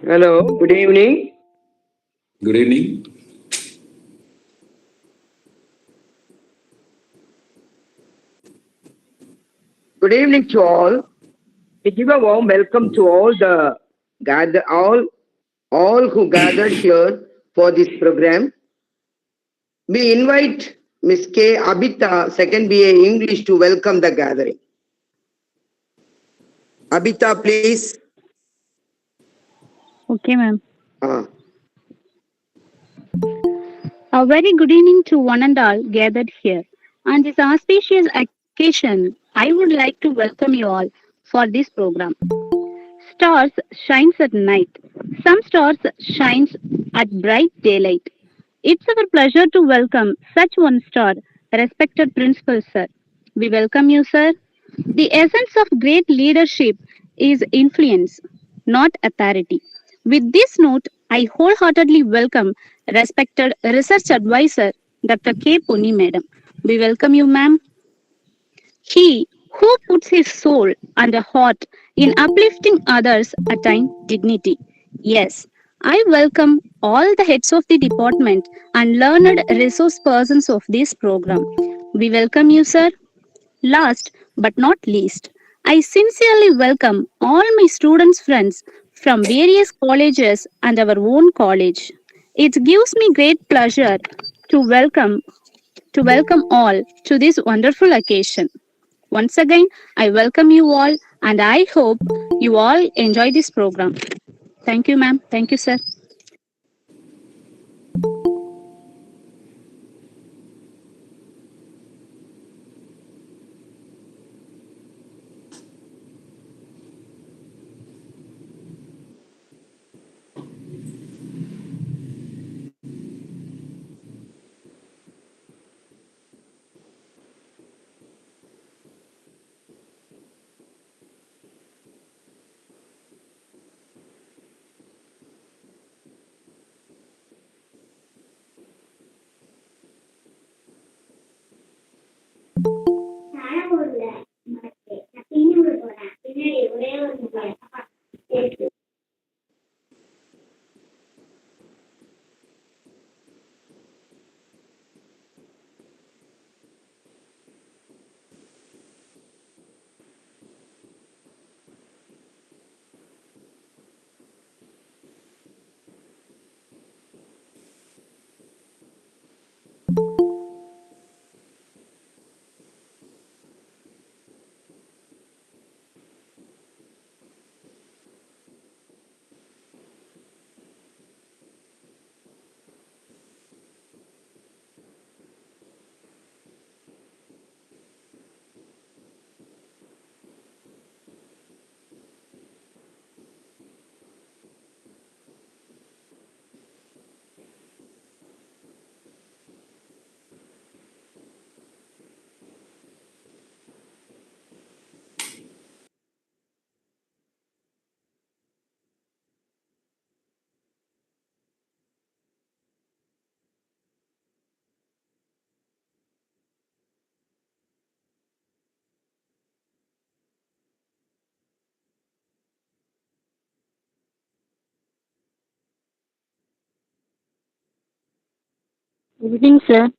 Hello, good evening. Good evening. Good evening to all. We give a warm welcome to all who gathered here for this program. We invite Ms. K. Abita, second BA English, to welcome the gathering. Abita, please. Okay, ma'am. Uh, A very good evening to one and all gathered here. On this auspicious occasion, I would like to welcome you all for this program. Stars shines at night. Some stars shines at bright daylight. It's our pleasure to welcome such one star, respected principal sir. We welcome you, sir. The essence of great leadership is influence, not authority. With this note, I wholeheartedly welcome respected research advisor Dr. K. Puni Madam. We welcome you, ma'am. He who puts his soul and heart in uplifting others attain dignity. Yes, I welcome all the heads of the department and learned resource persons of this program. We welcome you, sir. Last but not least, I sincerely welcome all my students' friends from various colleges and our own college. It gives me great pleasure to welcome all to this wonderful occasion. Once again, I welcome you all and I hope you all enjoy this program. Thank you, ma'am. Thank you, sir. Good evening, sir.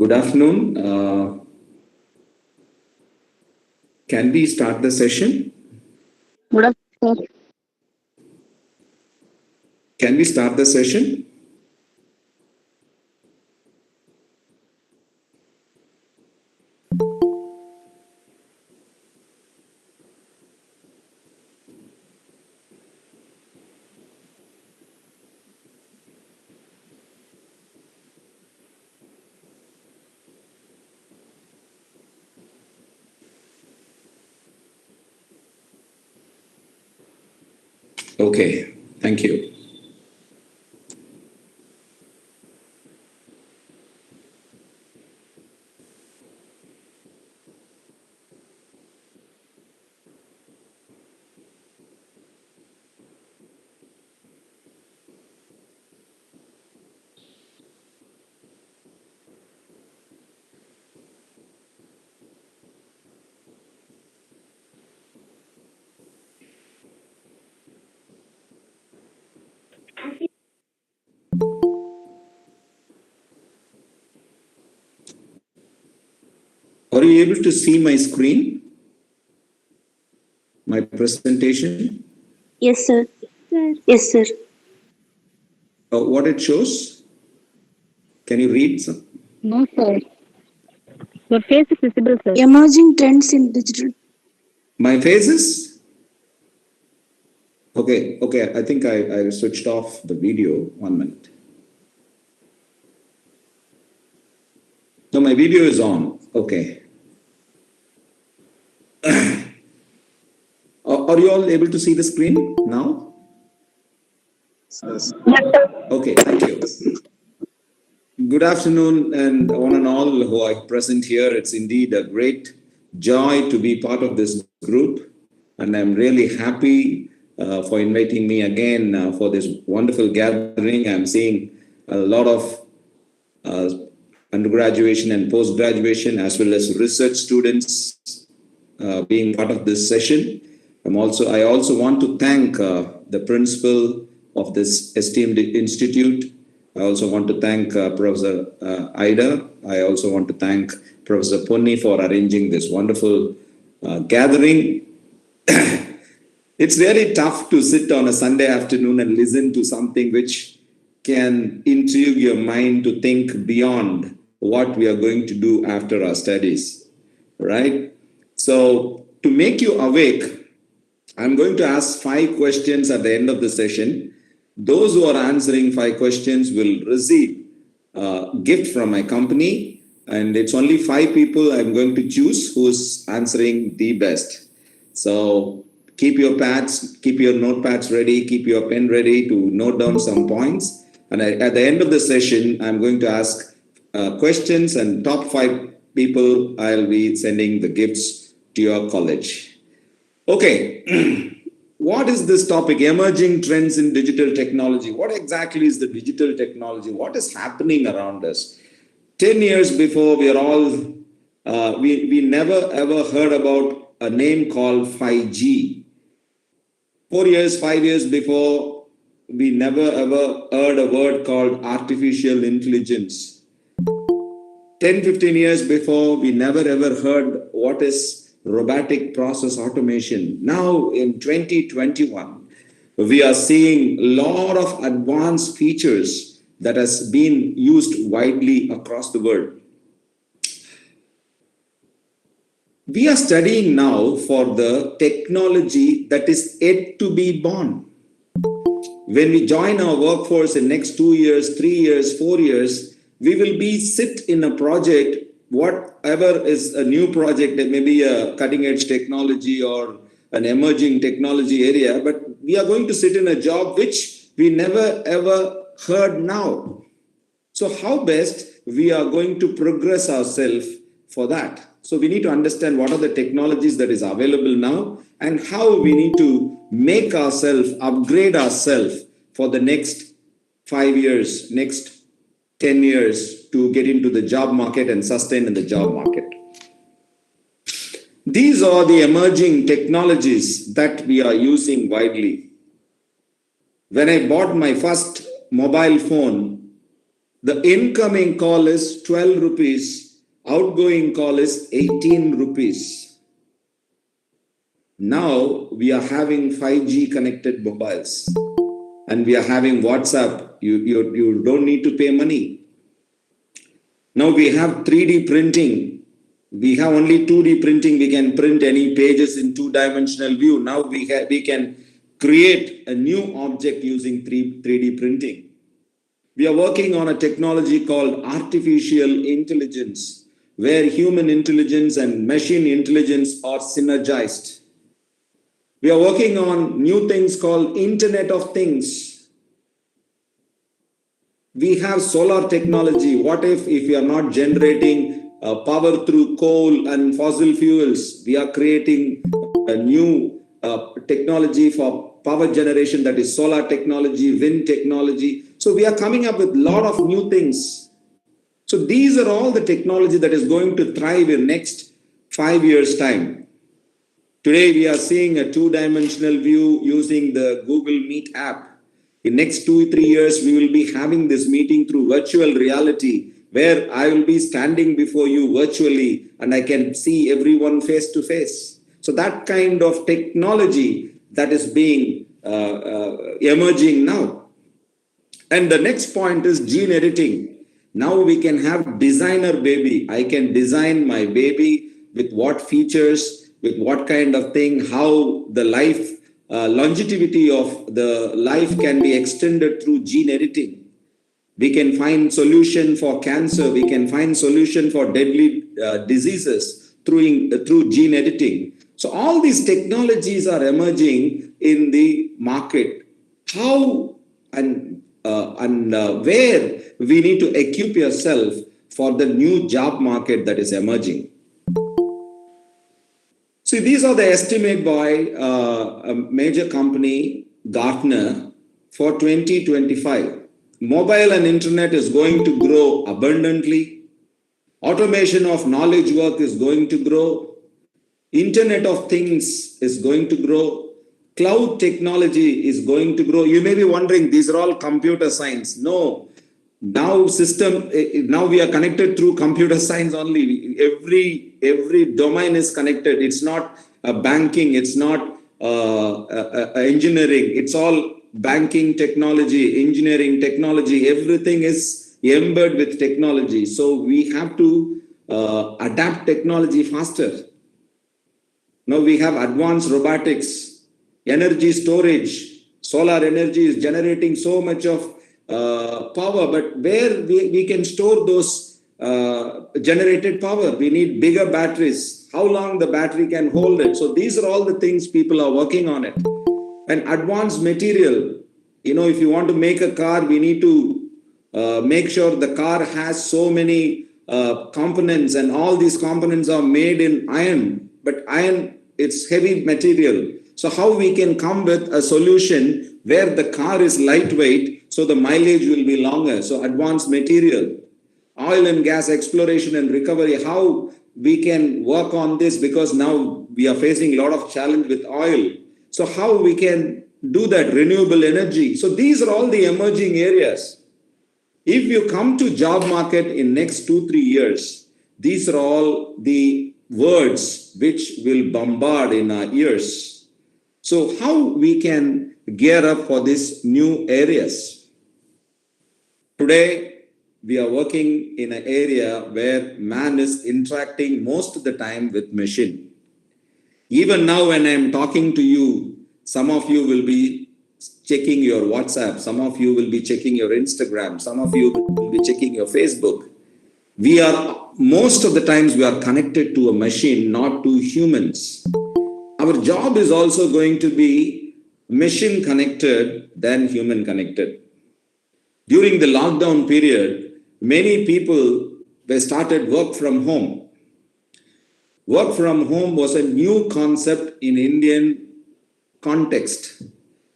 Good afternoon. Can we start the session? Good afternoon. Can we start the session? Okay, thank you. Are you able to see my screen? My presentation? Yes, sir. Yes, sir. What it shows? Can you read some? No, sir. Your face is visible, sir. Emerging trends in digital. My face is? Okay, I think I switched off the video. 1 minute. No, my video is on. Okay. Are you all able to see the screen now? Okay, thank you. Good afternoon, and one and all who are present here. It's indeed a great joy to be part of this group, and I'm really happy for inviting me again for this wonderful gathering. I'm seeing a lot of undergraduation and post-graduation, as well as research students being part of this session. I also want to thank the principal of this esteemed institute. I also want to thank Professor Ida. I also want to thank Professor Ponni for arranging this wonderful gathering. It's really tough to sit on a Sunday afternoon and listen to something which can intrigue your mind to think beyond what we are going to do after our studies, right? So to make you awake, I'm going to ask 5 questions at the end of the session. Those who are answering 5 questions will receive a gift from my company, and it's only 5 people I'm going to choose who's answering the best. So keep your notepads ready, keep your pen ready to note down some points. And at the end of the session, I'm going to ask questions, and top 5 people, I'll be sending the gifts to your college. Okay, what is this topic? Emerging trends in digital technology. What exactly is the digital technology? What is happening around us? 10 years before, we never ever heard about a name called 5G. 5 years before, we never ever heard a word called artificial intelligence. 10-15 years before, we never ever heard what is robotic process automation. Now in 2021, we are seeing a lot of advanced features that has been used widely across the world. We are studying now for the technology that is yet to be born. When we join our workforce in next 2 years, 3 years, 4 years, we will sit in a project, whatever is a new project, it may be a cutting edge technology or an emerging technology area, but we are going to sit in a job which we never ever heard now. So how best we are going to progress ourselves for that? So we need to understand what are the technologies that is available now and how we need to make ourselves, upgrade ourselves for the next 5 years, next 10 years to get into the job market and sustain in the job market. These are the emerging technologies that we are using widely. When I bought my first mobile phone, The incoming call is 12 rupees, outgoing call is 18 rupees. Now we are having 5G connected mobiles and we are having WhatsApp. You don't need to pay money. Now we have 3D printing. We have only 2D printing. We can print any pages in two-dimensional view. Now we can create a new object using 3D printing. We are working on a technology called artificial intelligence, where human intelligence and machine intelligence are synergized. We are working on new things called Internet of Things. We have solar technology. What if we are not generating power through coal and fossil fuels? We are creating a new technology for power generation, that is solar technology, wind technology. So we are coming up with a lot of new things. So these are all the technology that is going to thrive in next 5 years' time. Today we are seeing a two-dimensional view using the Google Meet app. In next 2-3 years, we will be having this meeting through virtual reality, where I will be standing before you virtually and I can see everyone face to face. So that kind of technology that is being emerging now. And the next point is gene editing. Now we can have designer baby. I can design my baby with what features, with what kind of thing, how the life longevity of the life can be extended through gene editing. We can find solution for cancer. We can find solution for deadly diseases through gene editing. So all these technologies are emerging in the market. How and where we need to equip yourself for the new job market that is emerging. See, these are the estimate by a major company, Gartner, for 2025. Mobile and internet is going to grow abundantly. Automation of knowledge work is going to grow. Internet of Things is going to grow. Cloud technology is going to grow. You may be wondering, these are all computer science. No. Now we are connected through computer science only. Every domain is connected. It's not banking. It's not engineering. It's all banking technology, engineering technology. Everything is embedded with technology. So we have to adapt technology faster. Now we have advanced robotics, energy storage. Solar energy is generating so much of power, but where we can store those generated power? We need bigger batteries. How long the battery can hold it? So these are all the things people are working on it. And advanced material, if you want to make a car, we need to make sure the car has so many components, and all these components are made in iron, but iron, it's heavy material. So how we can come with a solution where the car is lightweight, so the mileage will be longer. So advanced material, oil and gas exploration and recovery, how we can work on this, because now we are facing a lot of challenge with oil. So how we can do that, renewable energy. So these are all the emerging areas. If you come to job market in next 2-3 years, these are all the words which will bombard in our ears. So how we can gear up for these new areas? Today, we are working in an area where man is interacting most of the time with machine. Even now when I'm talking to you, some of you will be checking your WhatsApp, some of you will be checking your Instagram, some of you will be checking your Facebook. Most of the times we are connected to a machine, not to humans. Our job is also going to be machine connected than human connected. During the lockdown period, many people started work from home. Work from home was a new concept in Indian context,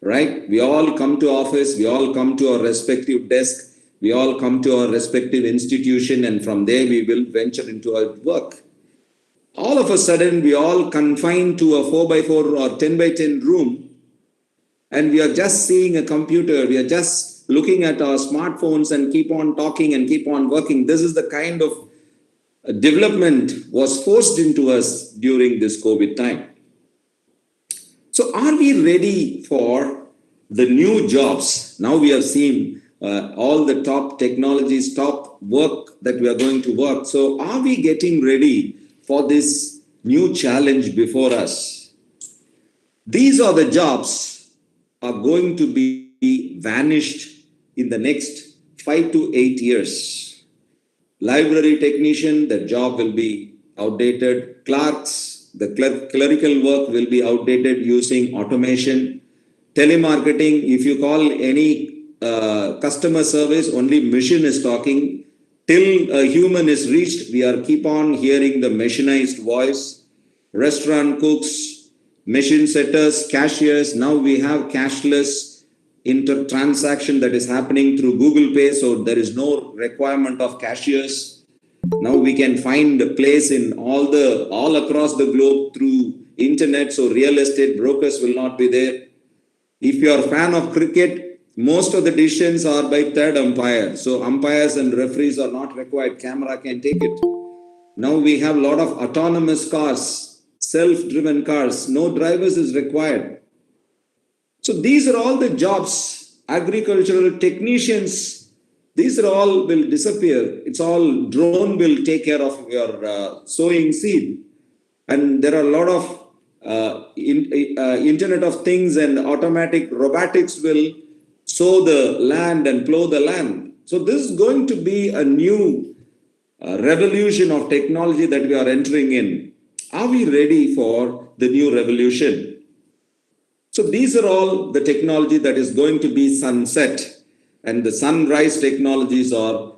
right? We all come to office, we all come to our respective desk, we all come to our respective institution, and from there we will venture into our work. All of a sudden, we all confined to a 4x4 or 10x10 room, and we are just seeing a computer, we are just looking at our smartphones and keep on talking and keep on working. This is the kind of development was forced into us during this COVID time. So are we ready for the new jobs? Now we have seen all the top technologies, top work that we are going to work. So are we getting ready for this new challenge before us? These are the jobs are going to be vanished in the next 5 to 8 years. Library technician, the job will be outdated. Clerks, the clerical work will be outdated using automation. Telemarketing, if you call any customer service, only machine is talking. Till a human is reached, we are keep on hearing the machinized voice. Restaurant cooks, machine setters, cashiers. Now we have cashless transaction that is happening through Google Pay. So there is no requirement of cashiers. Now we can find a place in all across the globe through internet. So real estate brokers will not be there. If you are a fan of cricket, most of the decisions are by third umpire. So umpires and referees are not required. Camera can take it. Now we have a lot of autonomous cars, self-driven cars. No drivers is required. So these are all the jobs. Agricultural technicians, these are all will disappear. It's all drone will take care of your sowing seed. And there are a lot of Internet of Things and automatic robotics will sow the land and plow the land. So this is going to be a new revolution of technology that we are entering in. Are we ready for the new revolution? So these are all the technology that is going to be sunset. And the sunrise technologies are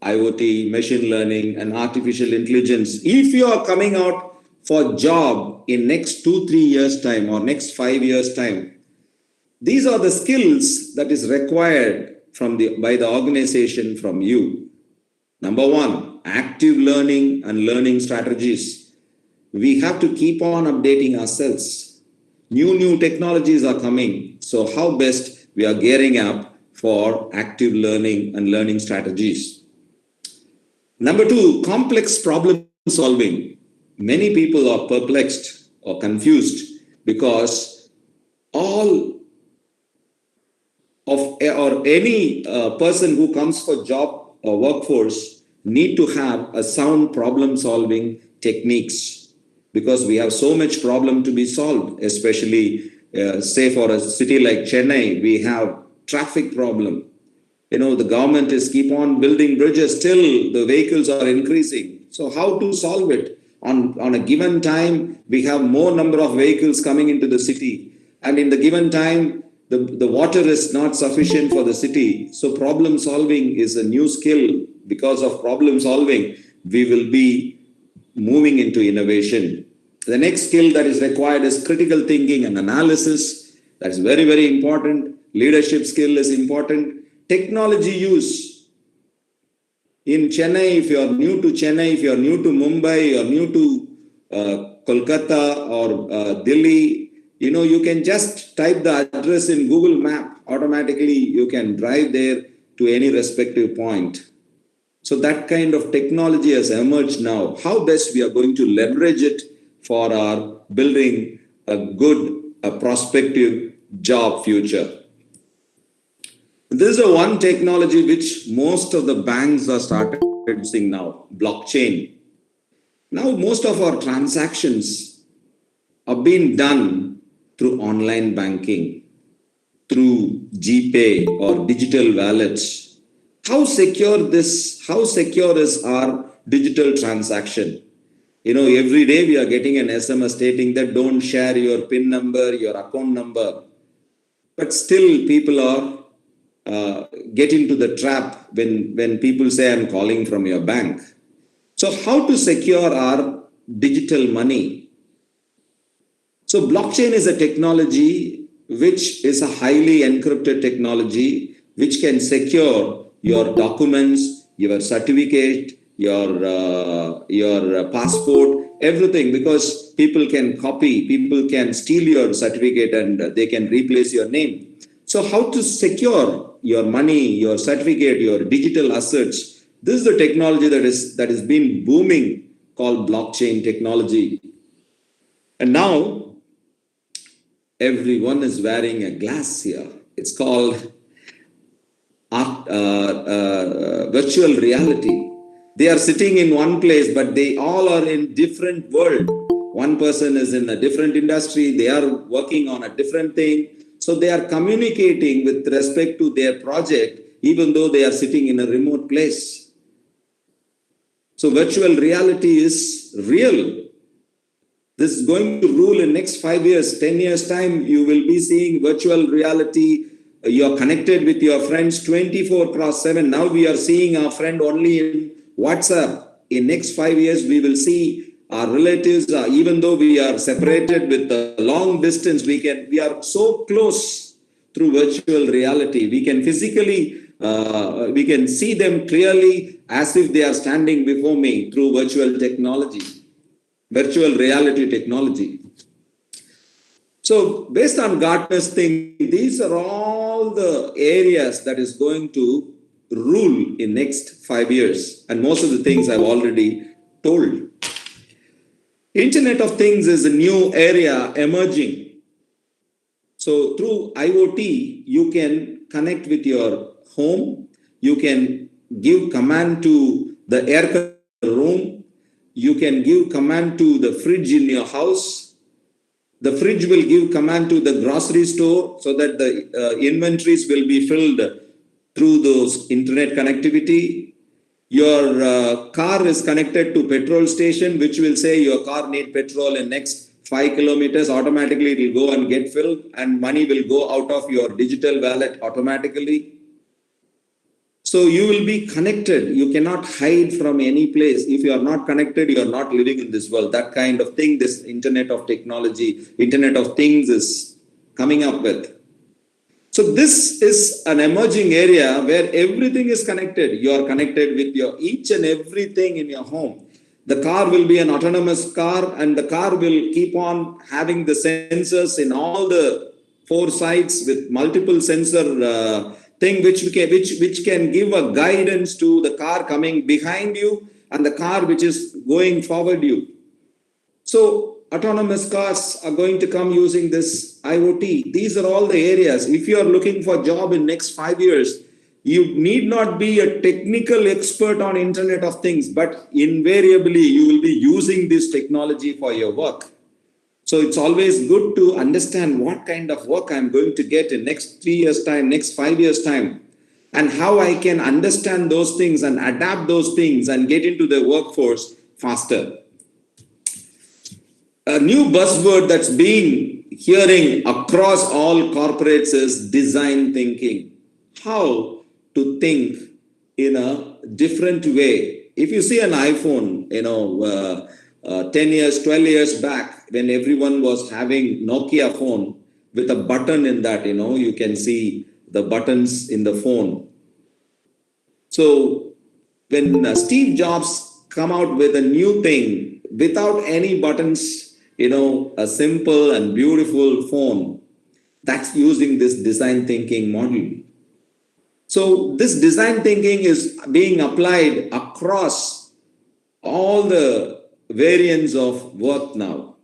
IoT, machine learning, and artificial intelligence. If you are coming out for job in next 2-3 years time or next 5 years time, these are the skills that is required by the organization from you. Number one, active learning and learning strategies. We have to keep on updating ourselves. New technologies are coming. So how best we are gearing up for active learning and learning strategies. Number two, complex problem solving. Many people are perplexed or confused because all of or any person who comes for job or workforce need to have a sound problem solving techniques, because we have so much problem to be solved, especially say for a city like Chennai, we have traffic problem. You know, the government is keep on building bridges, still the vehicles are increasing. So how to solve it? On a given time, we have more number of vehicles coming into the city. And in the given time, the water is not sufficient for the city. So problem solving is a new skill. Because of problem solving, we will be moving into innovation. The next skill that is required is critical thinking and analysis. That's very, very important. Leadership skill is important. Technology use. In Chennai, if you are new to Chennai, if you are new to Mumbai, or new to Kolkata or Delhi, you know, you can just type the address in Google Map. Automatically, you can drive there to any respective point. So that kind of technology has emerged now. How best we are going to leverage it for our building a good, prospective job future. This is one technology which most of the banks are started using now, blockchain. Now most of our transactions are being done through online banking, through GPay or digital wallets. How secure is our digital transaction? You know, every day we are getting an SMS stating that don't share your PIN number, your account number. But still people are get into the trap when people say I'm calling from your bank. So how to secure our digital money? So blockchain is a technology which is a highly encrypted technology which can secure your documents, your certificate, your passport, everything, because people can copy, people can steal your certificate and they can replace your name. So how to secure your money, your certificate, your digital assets? This is the technology that is been booming, called blockchain technology. And now everyone is wearing a glass here. It's called virtual reality. They are sitting in one place, but they all are in different world. One person is in a different industry. They are working on a different thing. So they are communicating with respect to their project, even though they are sitting in a remote place. So virtual reality is real. This is going to rule in next 5 years, 10 years time. You will be seeing virtual reality. You're connected with your friends 24/7. Now we are seeing our friend only in WhatsApp. In next 5 years, we will see our relatives, even though we are separated with a long distance, we are so close through virtual reality. We can physically, we can see them clearly as if they are standing before me through virtual technology, virtual reality technology. So based on Gartner's thing, these are all the areas that is going to rule in next 5 years. And most of the things I've already told. Internet of Things is a new area emerging. So through IoT, you can connect with your home. You can give command to the air room. You can give command to the fridge in your house. The fridge will give command to the grocery store so that the inventories will be filled through those internet connectivity. Your car is connected to petrol station, which will say your car need petrol in next 5 kilometers. Automatically, it will go and get filled, and money will go out of your digital wallet automatically. So you will be connected. You cannot hide from any place. If you are not connected, you are not living in this world. That kind of thing, this Internet of Technology, Internet of Things is coming up with. So this is an emerging area where everything is connected. You are connected with your each and everything in your home. The car will be an autonomous car, and the car will keep on having the sensors in all the 4 sides with multiple sensor thing which can give a guidance to the car coming behind you and the car which is going forward you. So autonomous cars are going to come using this IoT. These are all the areas. If you are looking for a job in next 5 years, you need not be a technical expert on Internet of Things, but invariably you will be using this technology for your work. So it's always good to understand what kind of work I'm going to get in next 3 years time, next 5 years time, and how I can understand those things and adapt those things and get into the workforce faster. A new buzzword that's being hearing across all corporates is design thinking. How to think in a different way. If you see an iPhone, 10 years, 12 years back, when everyone was having Nokia phone with a button in that, you can see the buttons in the phone. So when Steve Jobs come out with a new thing without any buttons, a simple and beautiful phone, that's using this design thinking model. So this design thinking is being applied across all the variants of work now.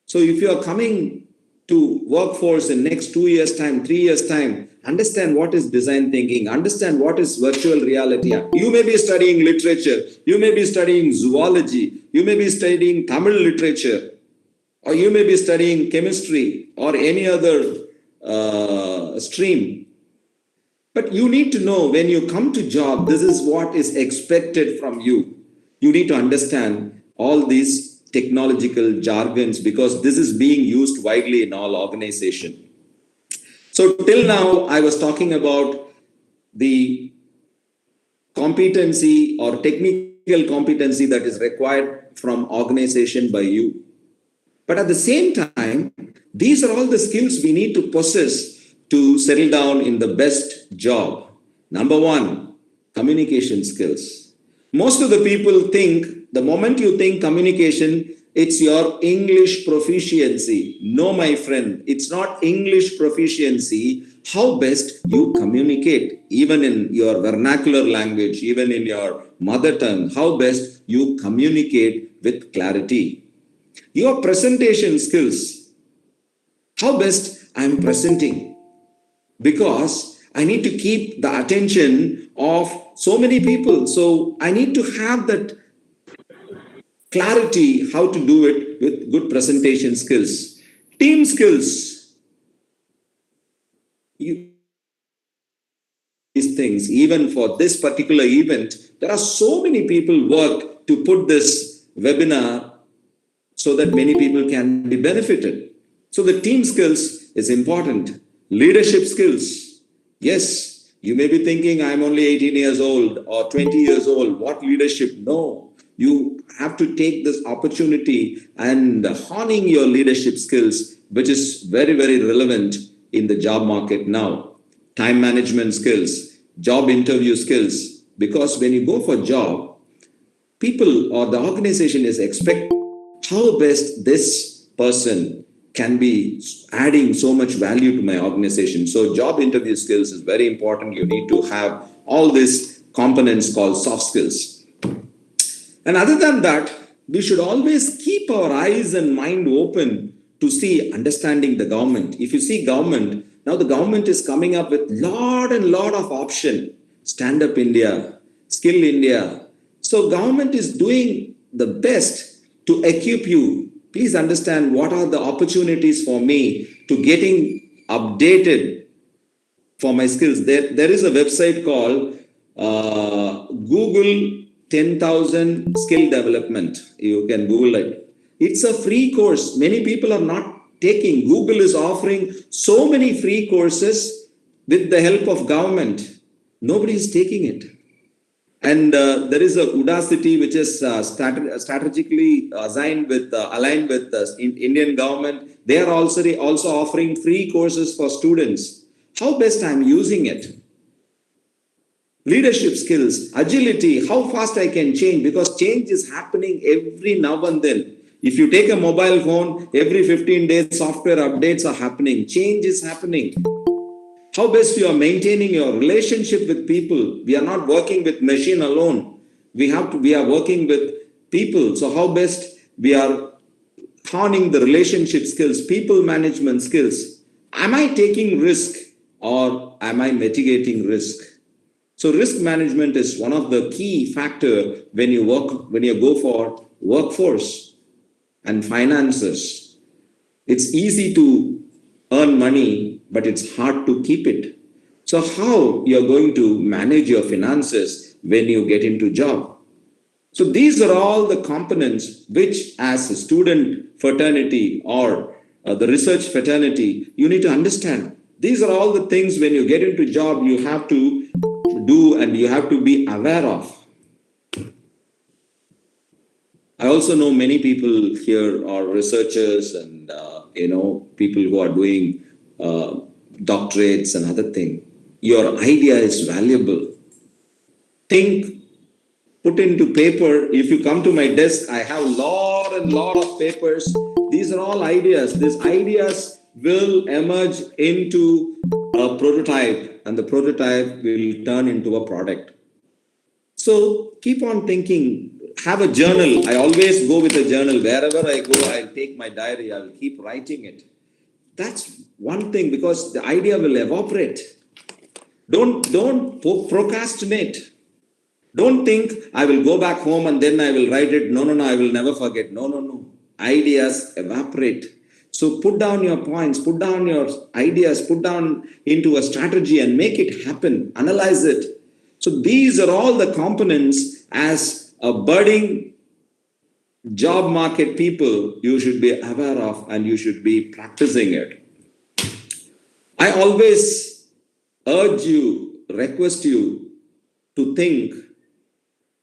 So if you are coming to workforce in next 2 years time, 3 years time, understand what is design thinking, understand what is virtual reality. You may be studying literature, you may be studying zoology, you may be studying Tamil literature, or you may be studying chemistry or any other stream. But you need to know when you come to job, this is what is expected from you. You need to understand all these technological jargons because this is being used widely in all organizations. So till now, I was talking about the competency or technical competency that is required from organization by you. But at the same time, these are all the skills we need to possess to settle down in the best job. Number 1, communication skills. Most of the people think, the moment you think communication, it's your English proficiency. No, my friend, it's not English proficiency. how best you communicate, even in your vernacular language, even in your mother tongue, how best you communicate with clarity. Your presentation skills, how best I'm presenting, because I need to keep the attention of so many people. So I need to have that clarity how to do it with good presentation skills. Team skills. These things, even for this particular event, there are so many people work to put this webinar so that many people can be benefited. So the team skills is important. Leadership skills. Yes, you may be thinking I'm only 18 years old or 20 years old. What leadership? No, you have to take this opportunity and honing your leadership skills, which is very, very relevant in the job market now. Time management skills, job interview skills, because when you go for job, people or the organization is expect how best this person can be adding so much value to my organization. So job interview skills is very important. You need to have all these components called soft skills. And other than that, we should always keep our eyes and mind open to see understanding the government. If you see government, now the government is coming up with lot of option. Stand Up India, Skill India. So government is doing the best to equip you. Please understand what are the opportunities for me to getting updated for my skills. There is a website called Google 10,000 Skill Development. You can Google it. It's a free course. Many people are not taking. Google is offering so many free courses with the help of government. Nobody is taking it. And there is a Udacity, which is strategically aligned with the Indian government. They are also offering free courses for students. How best I'm using it? Leadership skills, agility, how fast I can change, because change is happening every now and then. If you take a mobile phone, every 15 days, software updates are happening. Change is happening. How best you are maintaining your relationship with people. We are not working with machine alone. We are working with people. So how best we are honing the relationship skills, people management skills. Am I taking risk or am I mitigating risk? So risk management is one of the key factor when you go for workforce and finances. It's easy to earn money, but it's hard to keep it. So how you're going to manage your finances when you get into job? So these are all the components which, as a student fraternity or the research fraternity, you need to understand. These are all the things when you get into job you have to do and you have to be aware of. I also know many people here are researchers and people who are doing doctorates and other things. Your idea is valuable. Think, put into paper. If you come to my desk, I have a lot of papers. These are all ideas. These ideas will emerge into a prototype, and the prototype will turn into a product. So keep on thinking. Have a journal. I always go with a journal. Wherever I go, I'll take my diary. I'll keep writing it. That's one thing, because the idea will evaporate. Don't procrastinate. Don't think I will go back home and then I will write it. No, I will never forget. No. Ideas evaporate. So put down your points, put down your ideas, put down into a strategy and make it happen. Analyze it. So these are all the components as a budding job market people you should be aware of and you should be practicing it. I always request you to think,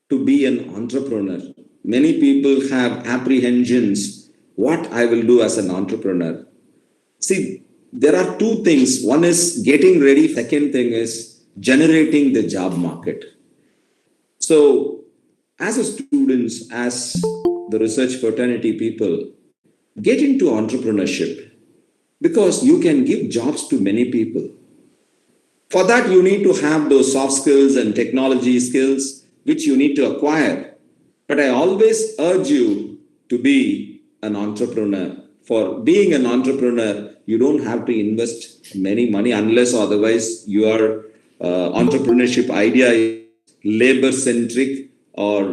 to be an entrepreneur. Many people have apprehensions, what I will do as an entrepreneur. See, there are two things. One is getting ready. Second thing is generating the job market. So as a students, as the research fraternity people, get into entrepreneurship, because you can give jobs to many people. For that, you need to have those soft skills and technology skills, which you need to acquire. But I always urge you to be an entrepreneur. For being an entrepreneur, you don't have to invest many money unless otherwise your entrepreneurship idea is labor centric or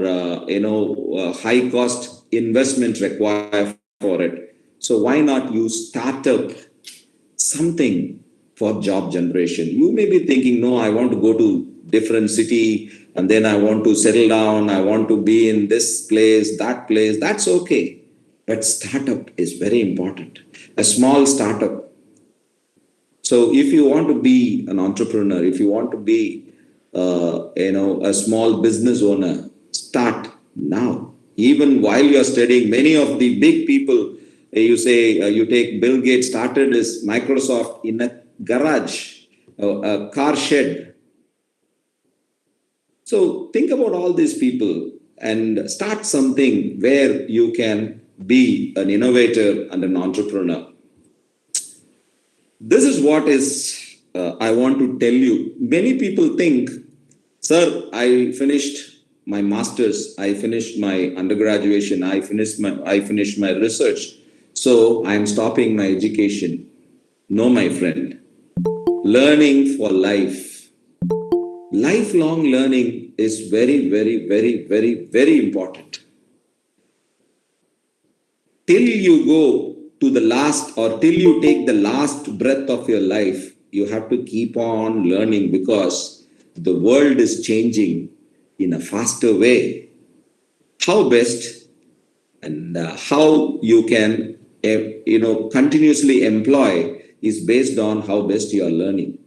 high cost investment required for it. So why not use startup something for job generation? You may be thinking, no, I want to go to different city and then I want to settle down. I want to be in this place, that place. That's okay. But startup is very important. A small startup. So if you want to be an entrepreneur, if you want to be, a small business owner, start now. Even while you are studying, many of the big people, you say, you take Bill Gates started his Microsoft in a garage, a car shed. So think about all these people and start something where you can be an innovator and an entrepreneur. This is what I want to tell you. Many people think, sir, I finished my master's, I finished my undergraduation, I finished my research, so I'm stopping my education. No, my friend. Learning for life. Lifelong learning is very, very, very, very, very important. Till you go to the last, or till you take the last breath of your life, you have to keep on learning, because the world is changing in a faster way. How best and how you can continuously employ is based on how best you are learning.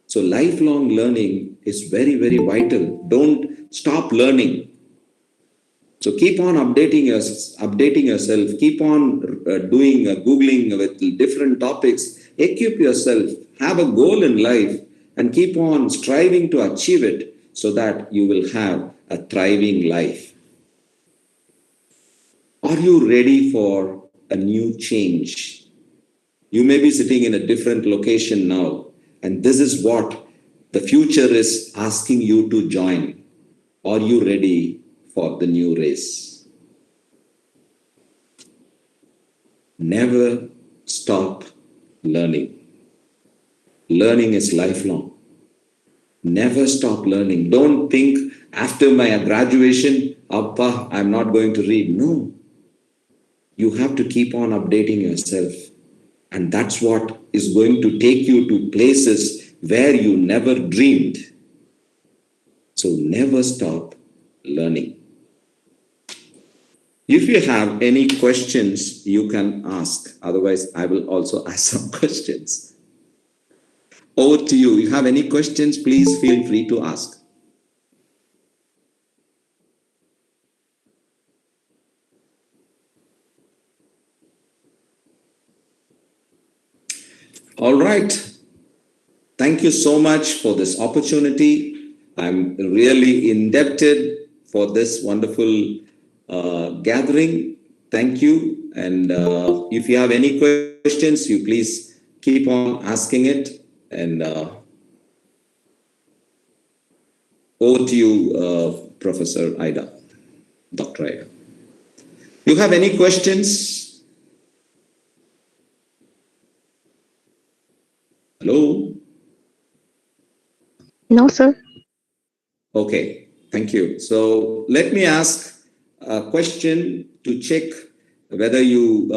So lifelong learning is very, very vital. Don't stop learning. So keep on updating yourself, keep on doing Googling with different topics, equip yourself, have a goal in life, and keep on striving to achieve it so that you will have a thriving life. Are you ready for a new change? You may be sitting in a different location now, and this is what the future is asking you to join. Are you ready for the new race? Never stop learning. Learning is lifelong. Never stop learning. Don't think after my graduation, I'm not going to read. No. You have to keep on updating yourself. And that's what is going to take you to places where you never dreamed. So never stop learning. If you have any questions, you can ask. Otherwise, I will also ask some questions. Over to you. If you have any questions, please feel free to ask. All right. Thank you so much for this opportunity. I'm really indebted for this wonderful gathering. Thank you. And if you have any questions, you please keep on asking it. And over to you, Professor Ida, Dr. Ida. You have any questions? Hello? No, sir. Okay, thank you. So let me ask a question to check whether you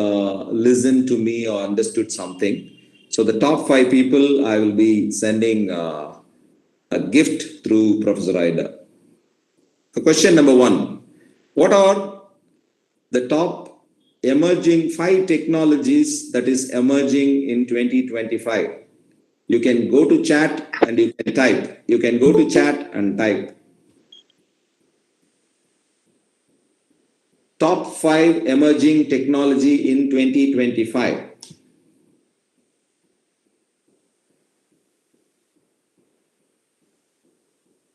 listened to me or understood something. So the top 5 people, I will be sending a gift through Professor Ida. So question number 1, what are the top emerging 5 technologies that is emerging in 2025? You can go to chat and you can type. You can go to chat and type. Top 5 emerging technology in 2025.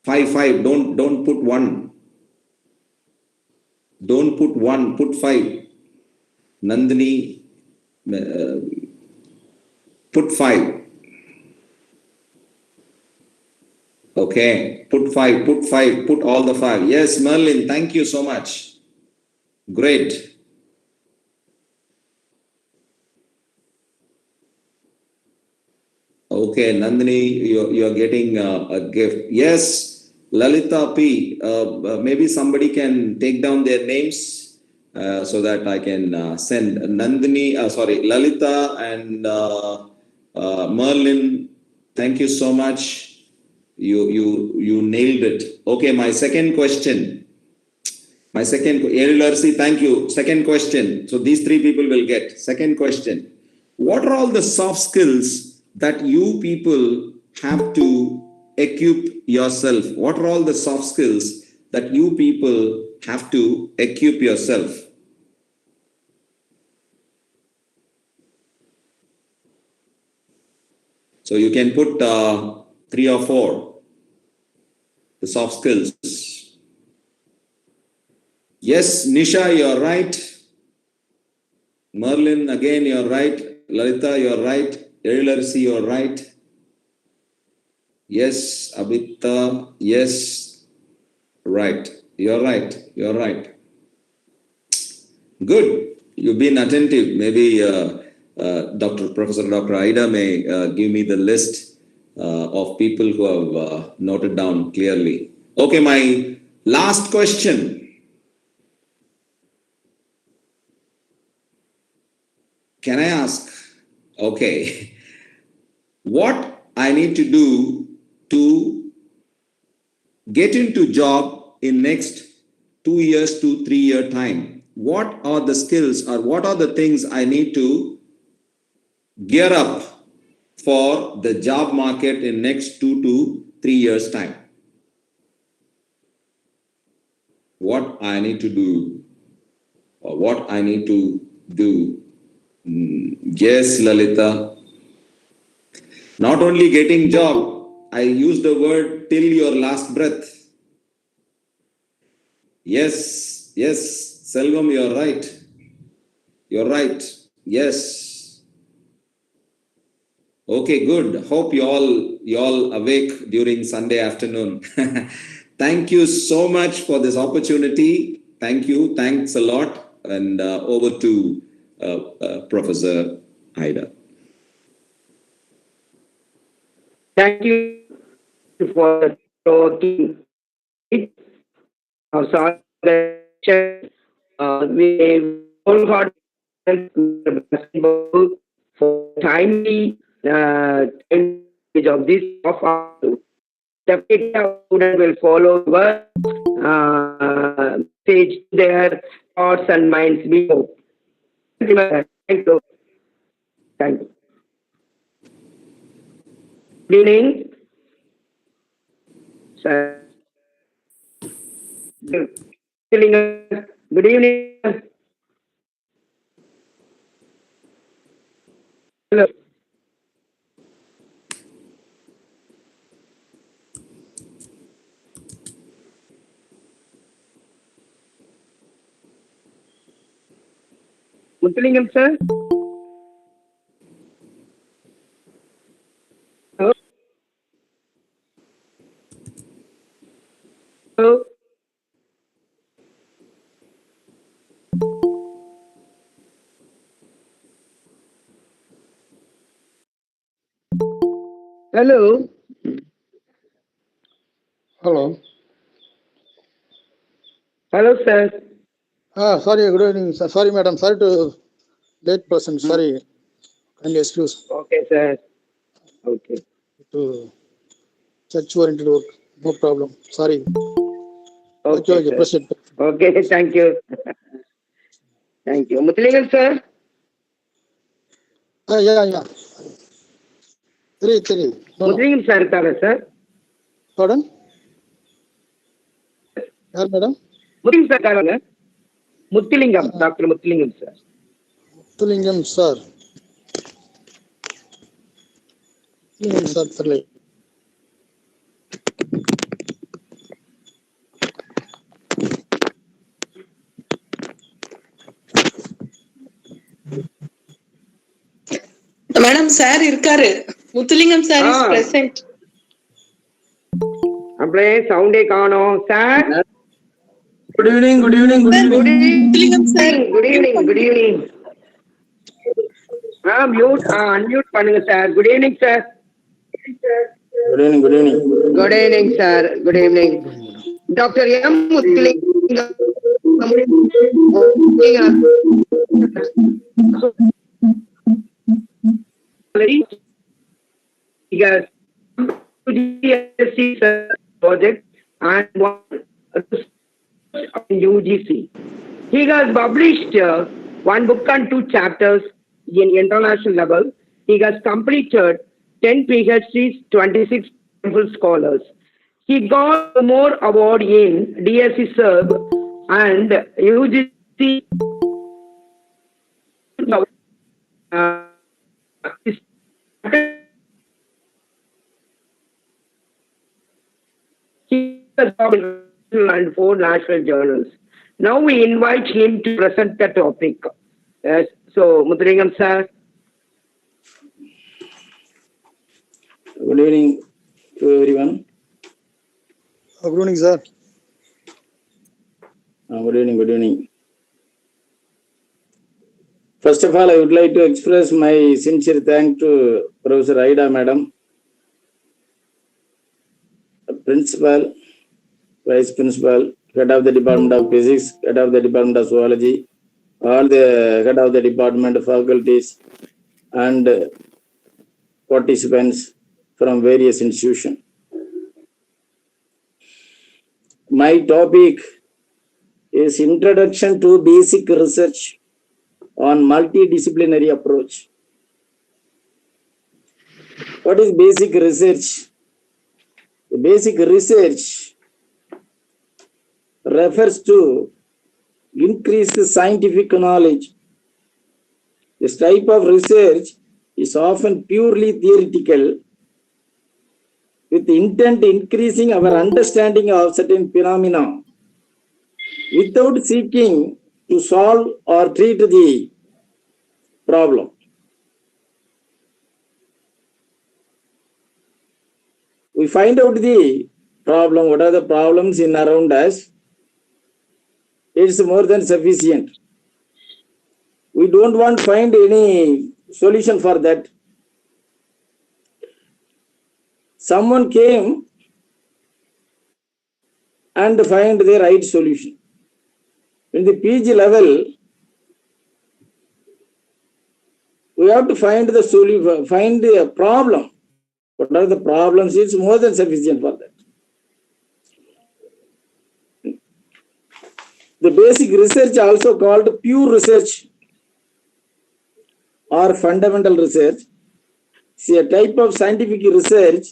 Five. Don't put 1. Don't put 1. Put 5. Nandini, put 5. Okay, put 5, put all the 5. Yes, Merlin, thank you so much. Great. Okay, Nandini, you're getting a gift. Yes, Lalita P. Maybe somebody can take down their names so that I can send Nandini, Lalita and Merlin. Thank you so much. You nailed it. Okay, my second question. Larcy, thank you. Second question. So these 3 people will get. Second question. What are all the soft skills that you people have to equip yourself? What are all the soft skills that you people have to equip yourself? So you can put 3 or 4. The soft skills. Yes, Nisha, you're right. Merlin, again, you're right. Lalita, you're right. Larcy, you're right. Yes, Abita, yes, right. You're right. You're right. Good. You've been attentive. Maybe Professor Dr. Aida may give me the list of people who have noted down clearly. Okay, my last question. Can I ask? Okay. What I need to do to get into job in next 2 years to 3 year time? What are the skills or what are the things I need to gear up for the job market in next 2 to 3 years time? What I need to do or what I need to do? Yes, Lalita. Not only getting job, I use the word till your last breath. Yes, yes, Selvam, you're right. You're right. Yes. Okay, good. Hope you all awake during Sunday afternoon. Thank you so much for this opportunity. Thank you. Thanks a lot. And over to Professor Aida. Thank you for the talking. We all got basketball for timely of this of definitely our student will follow our page their thoughts and minds below. Thank you. Thank you. Good evening. Sir. Good evening. Hello. Muthalingam, sir. Hello. Hello. Hello. Hello. Hello, sir. Sorry, good evening. Sorry, madam. Sorry to late person. Sorry. Kindly excuse. Okay, sir. Okay. To church-oriented work. No problem. Sorry. Okay, proceed. Okay, thank you. Thank you. Muthalingam, sir. Yeah. Three. No. Muthalingam, sir, sir. Pardon? Yeah, madam. Muthalingam, sir. Muthalingam, Dr. Muthalingam, sir. Muthalingam, sir. Sir. Madam, sir, irkaru. Muthalingam sir is present. அப்படியே சவுண்டே காணோம் sir. Good evening, good evening, good evening. Good evening good evening. Unmute பண்ணுங்க sir. Good evening sir. Good evening, good evening. Good evening sir. Good evening. Doctor M Muthulingam project and one UGC. He has published one book and 2 chapters in international level. He has completed 10 PhDs, 26 full scholars. He got more award in DSC Serb and UGC. He has published and 4 national journals. Now we invite him to present the topic. So, Muthulingam sir. Good evening to everyone. Good evening, sir. Good evening, good evening. First of all, I would like to express my sincere thanks to Professor Aida Madam, Principal, Vice Principal, Head of the Department of Physics, Head of the Department of Zoology, all the Head of the Department faculties and participants from various institutions. My topic is Introduction to Basic Research on Multidisciplinary Approach. What is basic research? The basic research refers to increased scientific knowledge. This type of research is often purely theoretical, with the intent increasing our understanding of certain phenomena without seeking to solve or treat the problem. We find out the problem, what are the problems in around us. It's more than sufficient. We don't want to find any solution for that. Someone came and find the right solution. In the PG level, we have to find the solution, find the problem. What are the problems? It's more than sufficient for that. The basic research, also called pure research or fundamental research, is a type of scientific research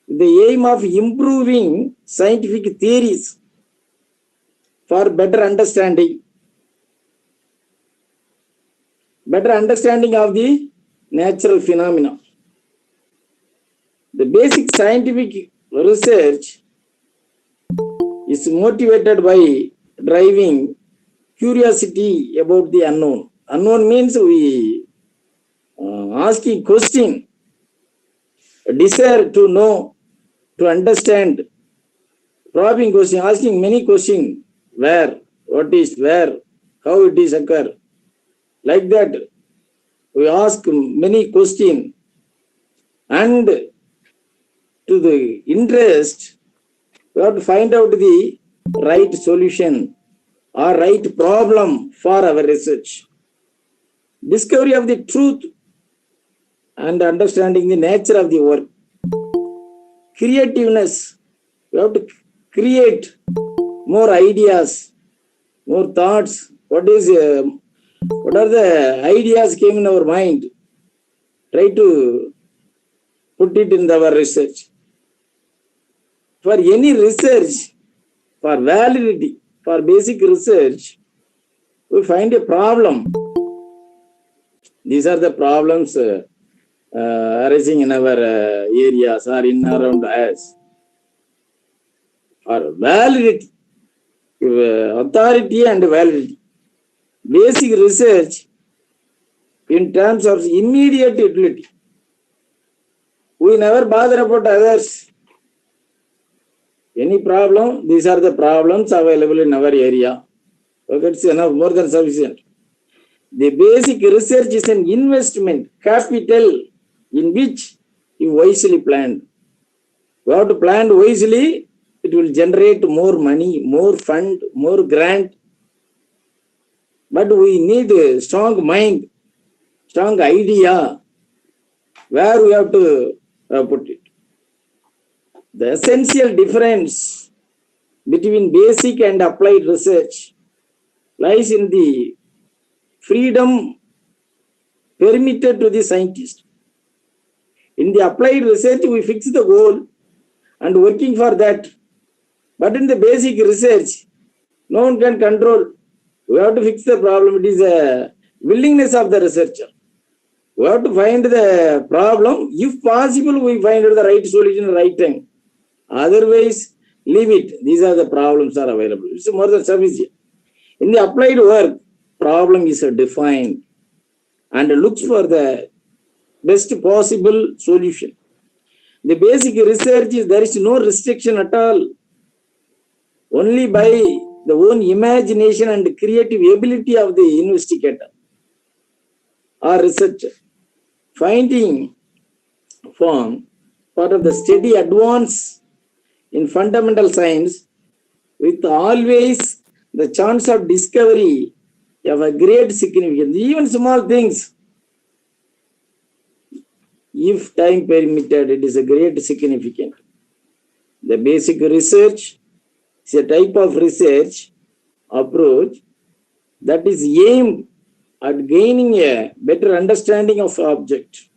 with the aim of improving scientific theories for better understanding of the natural phenomena. The basic scientific research is motivated by driving curiosity about the unknown. Unknown means we asking question, a desire to know, to understand, probing question, asking many questions, where, what is, where, how it is occur. Like that, we ask many questions, and to the interest, we have to find out the right solution or right problem for our research. Discovery of the truth and understanding the nature of the work. Creativeness, we have to create more ideas, more thoughts. What are the ideas came in our mind? Try to put it in our research. For any research, for validity, for basic research, we find a problem. These are the problems arising in our areas or in around us. For validity, authority and validity. Basic research in terms of immediate utility. We never bother about others. Any problem, these are the problems available in our area. Okay, it's enough, more than sufficient. The basic research is an investment capital in which you wisely planned. We have to plan wisely, it will generate more money, more fund, more grant. But we need a strong mind, strong idea, where we have to put it. The essential difference between basic and applied research lies in the freedom permitted to the scientist. In the applied research, we fix the goal and working for that. But in the basic research, no one can control. We have to fix the problem. It is a willingness of the researcher. We have to find the problem. If possible, we find the right solution at the right time. Otherwise, leave it. These are the problems are available. It's more than sufficient. In the applied work, problem is defined and looks for the best possible solution. The basic research is there is no restriction at all. Only by the own imagination and creative ability of the investigator or researcher. Finding form part of the steady advance in fundamental science with always the chance of discovery of a great significance. Even small things, if time permitted, it is a great significance. The basic research is a type of research approach that is aimed at gaining a better understanding of object.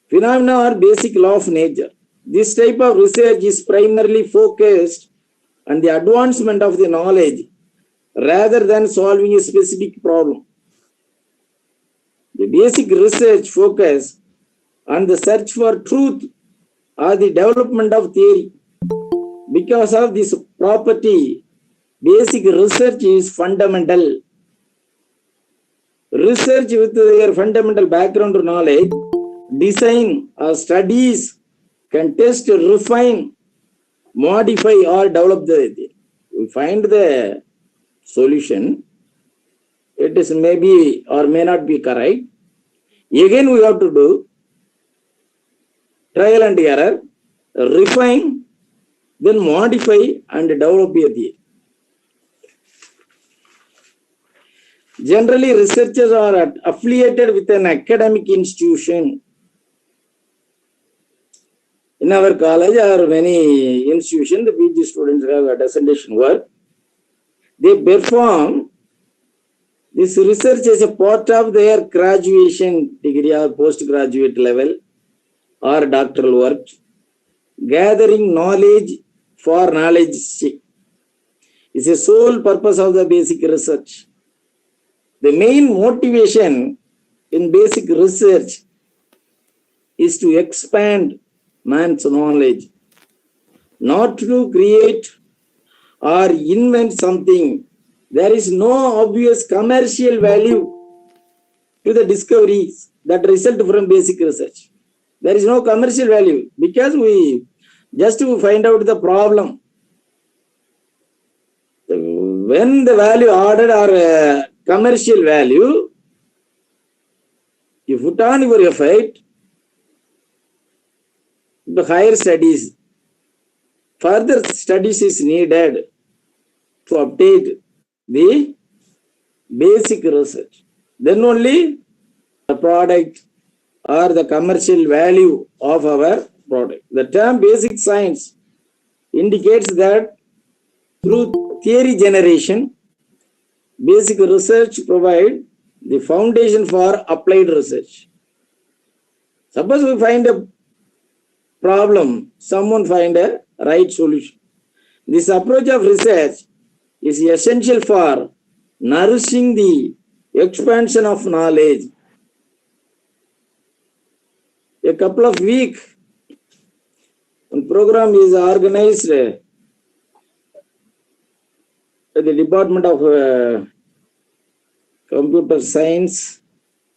Phenomena are basic law of nature. This type of research is primarily focused on the advancement of the knowledge rather than solving a specific problem. The basic research focus on the search for truth or the development of theory. Because of this property, basic research is fundamental. Research with their fundamental background knowledge, design or studies can test, refine, modify or develop we find the solution. It is maybe or may not be correct. Again, we have to do trial and error, refine, then modify and develop a theory. Generally, researchers are affiliated with an academic institution. In our college or many institutions, the PG students have a dissertation work. They perform this research as a part of their graduation degree or postgraduate level or doctoral work, gathering knowledge for knowledge sake is a sole purpose of the basic research. The main motivation in basic research is to expand man's knowledge, not to create or invent something. There is no obvious commercial value to the discoveries that result from basic research. There is no commercial value because we just to find out the problem. When the value added or commercial value, you put on your effort, the higher studies, further studies is needed to update the basic research. Then only the product or the commercial value of our product. The term basic science indicates that through theory generation, basic research provides the foundation for applied research. Suppose we find a problem, someone find a right solution. This approach of research is essential for nourishing the expansion of knowledge. A couple of weeks, one program is organized at the Department of Computer Science,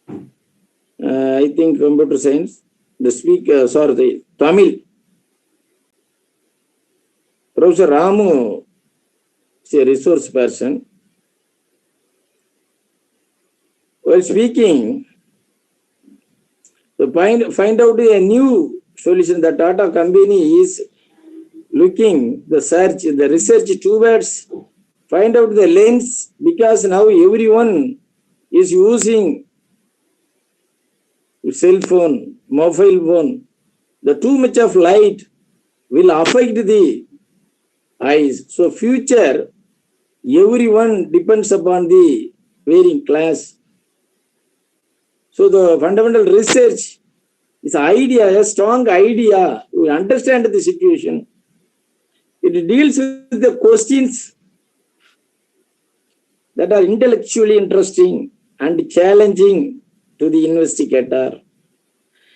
I think computer science, the Tamil. Professor Ramu is a resource person. While speaking, to find out a new solution, the Tata company is looking the research towards find out the lens, because now everyone is using cell phone, mobile phone. The too much of light will affect the eyes. So future, everyone depends upon the wearing glass. So the fundamental research is idea, a strong idea. We understand the situation. It deals with the questions that are intellectually interesting and challenging to the investigator.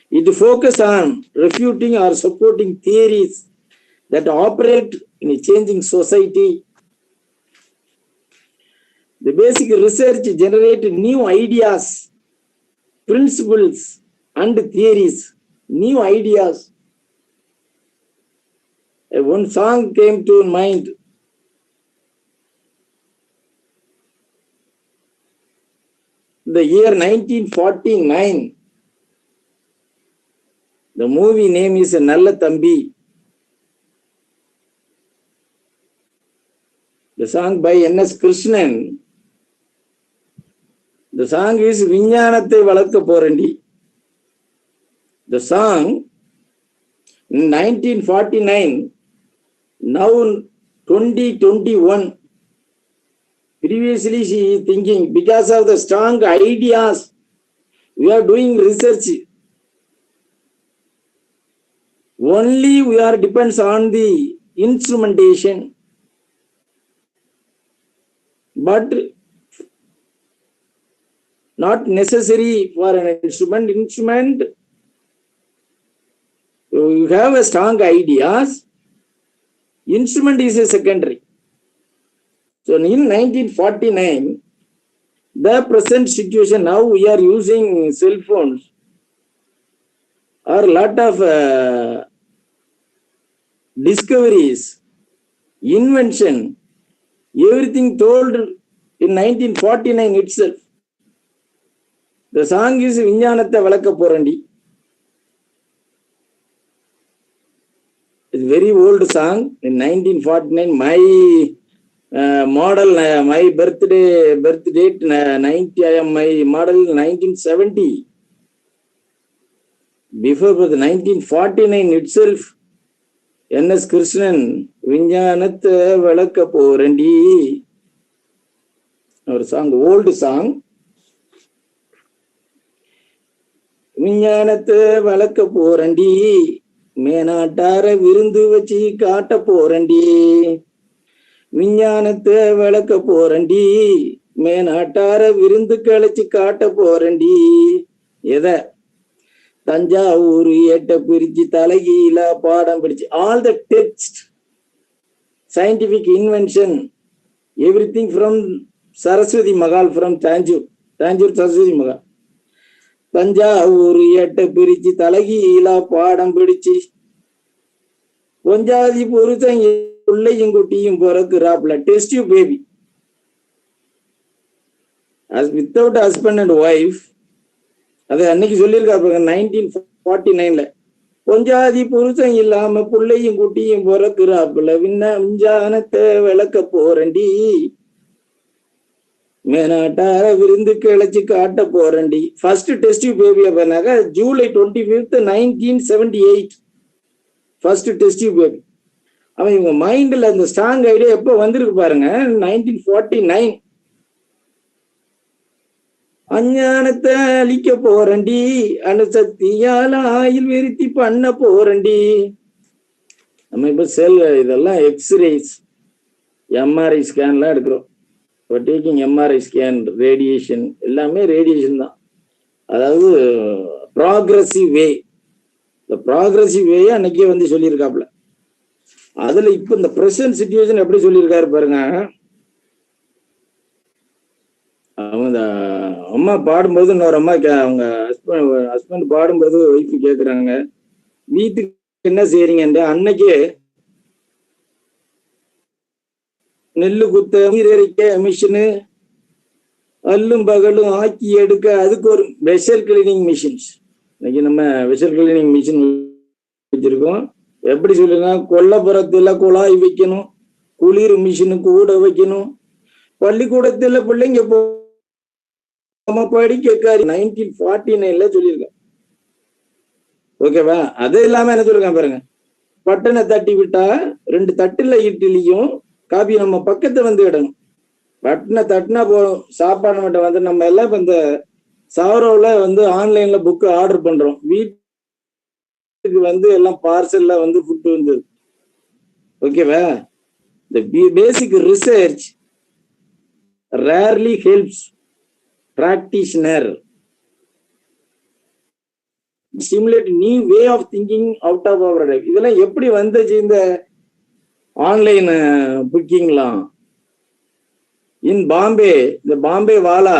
It focuses on refuting or supporting theories that operate in a changing society. The basic research generates new ideas, principles, and theories. New ideas. One song came to mind. The year 1949. The movie name is Nalla Thambi. The song by N.S. Krishnan. The song is Vinyanathe Valakka Porandi. The song in 1949, now 2021. Previously, she is thinking because of the strong ideas, we are doing research. Only we are depends on the instrumentation, but not necessary for an instrument. Instrument, you have a strong ideas. Instrument is a secondary. So in 1949, the present situation, now we are using cell phones, or a lot of discoveries, invention, everything told in 1949 itself. The song is Vinyanathe Valakka Porandi. It's a very old song. In 1949, my model, my birth date 90. I am my model 1970. Before the 1949 itself, N.S. Krishnan, Vinyanathe Valakka Porandi, our song, old song. Vinyanathe Valakka Porandi, Menatara Virundu Vachi Kata Porandi. Vinyanathe Valakka Porandi, Menatara Virundu Kalachi Kata Porandi. Yeda Tanjavuru Yetta Purichi Talagila Padam Purichi. All the text, scientific invention, everything from Saraswati Magal, from Tanjore Saraswati Magal. Tanjavuru Yetta Purichi Talagila Padam Purichi. Ponjadi Purutang Ullayinguti Borakurapla, test you baby. As without husband and wife, அது அன்னைக்கு சொல்லியிருக்காரு 1949ல கொஞ்சாதி புருஷன் இல்லாம புள்ளையும் குட்டியும் பிறக்குறாப்புல விஞ்ஞானத்தை விளக்க போறண்டி மேனாட்டார விருந்து கிளச்சி காட்ட போறண்டி. ஃபர்ஸ்ட் டெஸ்ட் பேபி அப்பனாக்க July 25th 1978 first test baby. அவன் இவங்க மைண்ட்ல அந்த ஸ்ட்ராங் ஐடியா எப்ப வந்திருக்கு பாருங்க, 1949. அஞ்ஞானத்தை அழிக்க போறண்டி, அணுசக்தியால ஆயில் விருத்தி பண்ண போறண்டி. நம்ம இப்ப செல் இதெல்லாம் எக்ஸ்ரேஸ், எம்ஆர்ஐ ஸ்கேன்லாம் எடுக்கிறோம். இப்போ டேக்கிங் எம்ஆர்ஐ ஸ்கேன், ரேடியேஷன், எல்லாமே ரேடியேஷன் தான். அதாவது ப்ராக்ரஸிவ் வே, இந்த ப்ராக்ரஸிவ் வேயை அன்னைக்கே வந்து சொல்லியிருக்காப்புல. அதுல இப்ப இந்த பிரசன்ட் சிச்சுவேஷன் எப்படி சொல்லியிருக்காரு பாருங்க. அவங்க அம்மா பாடும்போது இன்னொரு அம்மா அவங்க ஹஸ்பண்ட் பாடும்போது ஒய்ஃபு கேட்குறாங்க, வீட்டுக்கு என்ன செய்றீங்க? அன்னைக்கே நெல்லு குத்த, நீர் எரிக்க மிஷினு, அல்லும் பகலும் ஆக்கி எடுக்க அதுக்கு ஒரு வெஷல் கிளீனிங் மிஷின்ஸ். இன்னைக்கு நம்ம வெஷல் கிளீனிங் மிஷின் வச்சிருக்கோம். எப்படி சொல்லுங்க, கொல்லப்புறத்துல குழாய் வைக்கணும், குளிர் மிஷினுக்கு கூட வைக்கணும், பள்ளிக்கூடத்துல பிள்ளைங்க படிக்க 1949 சொல்லியிருக்கேன். ஓகேவா? அது இல்லாம என்ன சொல்லிருக்கேன் பாருங்க, பட்டனை தட்டி விட்டா 2 தட்டுல இட்லியும் காபி நம்ம பக்கத்தை வந்து இடணும். பட்டனை தட்டினா போதும், சாப்பாடு மட்டும் வந்து நம்ம எல்லாம் இப்ப இந்த சாரோல வந்து ஆன்லைன்ல புக்கு ஆர்டர் பண்றோம். வீட்டுக்கு வந்து எல்லாம் பார்சல்ல வந்து ஃபுட் வந்து. ஓகேவா? The basic research rarely helps practitioner stimulate new way of thinking out of our life. இதெல்லாம் எப்படி வந்துச்சு இந்த ஆன்லைன் புக்கிங்லாம்? இன் பாம்பே, இந்த பாம்பே வாலா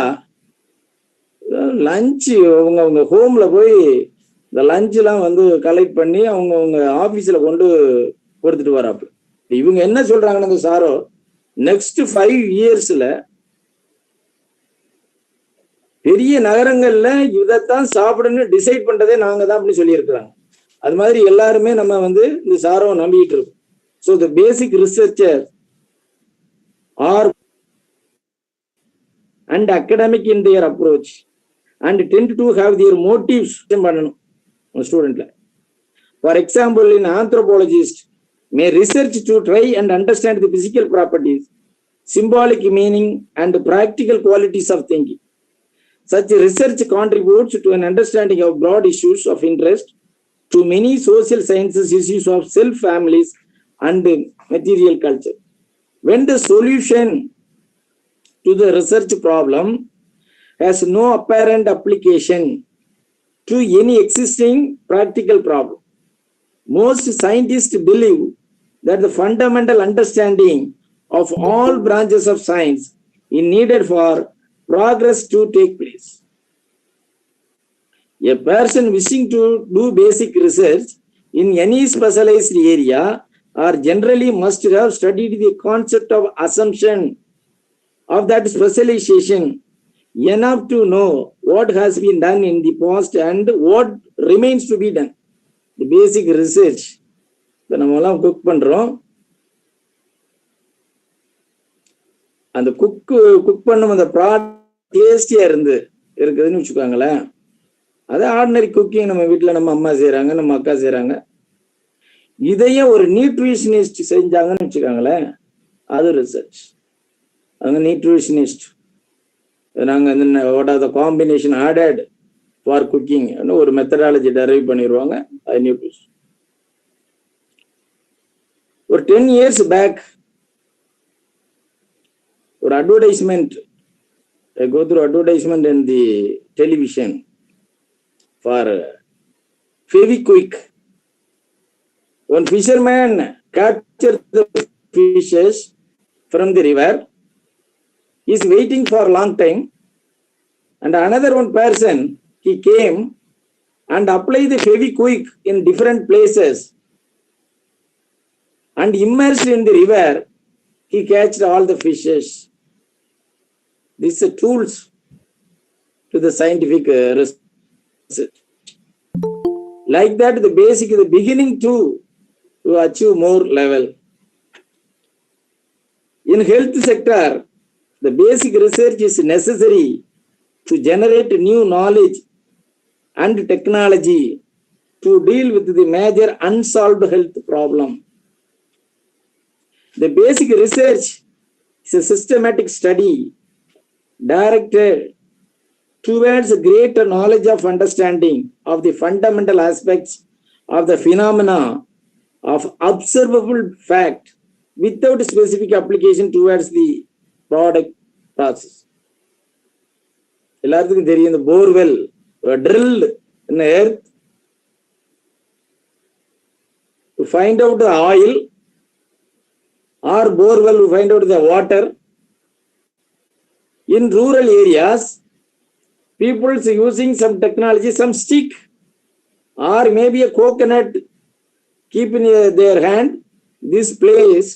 லஞ்ச் அவங்க ஹோம்ல போய் இந்த லஞ்ச்லாம் வந்து கலெக்ட் பண்ணி அவங்க ஆபீஸ்ல கொண்டு கொடுத்துட்டு வராப்பு. இவங்க என்ன சொல்றாங்கன்னா, இந்த சாரோ நெக்ஸ்ட் 5 இயர்ஸ்ல பெரிய நகரங்கள்ல இதைத்தான் சாப்பிடணும்னு டிசைட் பண்றதே நாங்க தான் அப்படின்னு சொல்லியிருக்கிறாங்க. அது மாதிரி எல்லாருமே நம்ம வந்து இந்த சாரோ நம்பிட்டு இருக்கோம். So the basic researcher are and academic in their approach and tend to have their motives பண்ணணும் ஸ்டூடெண்ட்ல. For example, an anthropologist may research to try and understand the physical properties, symbolic meaning and practical qualities of thinking. Such research contributes to an understanding of broad issues of interest to many social sciences, issues of self, families and material culture. When the solution to the research problem has no apparent application to any existing practical problem, most scientists believe that the fundamental understanding of all branches of science is needed for progress to take place. A person wishing to do basic research in any specialized area or generally must have studied the concept of assumption of that specialization enough to know what has been done in the past and what remains to be done. The basic research. இப்போ நம்ம எல்லாம் cook பண்றோம். அந்த cook பண்ணும் அந்த product டேஸ்டியா இருக்குதுன்னு வச்சுக்கோங்களேன். அது ஆர்டினரி குக்கிங் நம்ம வீட்டில் நம்ம அம்மா செய்யறாங்க, நம்ம அக்கா செய்யறாங்க. இதையும் ஒரு நியூட்ரிஷனிஸ்ட் செஞ்சாங்கன்னு வச்சுக்கோங்களேன், அது ரிசர்ச். அவங்க நியூட்ரிஷனிஸ்ட் நாங்கள் what are the combination added for cooking ஒரு மெத்தடாலஜி டெரைவ் பண்ணிடுவாங்க. அது நியூட்ரிஷன். ஒரு 10 years பேக் ஒரு advertisement, go through advertisement in the television for Fevikwik. One fisherman captured the fishes from the river. He is waiting for a long time, and another one person, he came and applied the Fevikwik in different places and immersed in the river, he catched all the fishes. These are tools to the scientific research. Like that, the basic is the beginning to achieve more level. In health sector, the basic research is necessary to generate new knowledge and technology to deal with the major unsolved health problem. The basic research is a systematic study directed towards greater knowledge of understanding of the fundamental aspects of the phenomena of observable fact without specific application towards the product process. எல்லாத்துக்கும் தெரியும், இந்த borewell drilled in the earth to find out the oil, or borewell to find out the water. In rural areas, people using some technology, some stick or maybe a coconut, keep in their hand. This place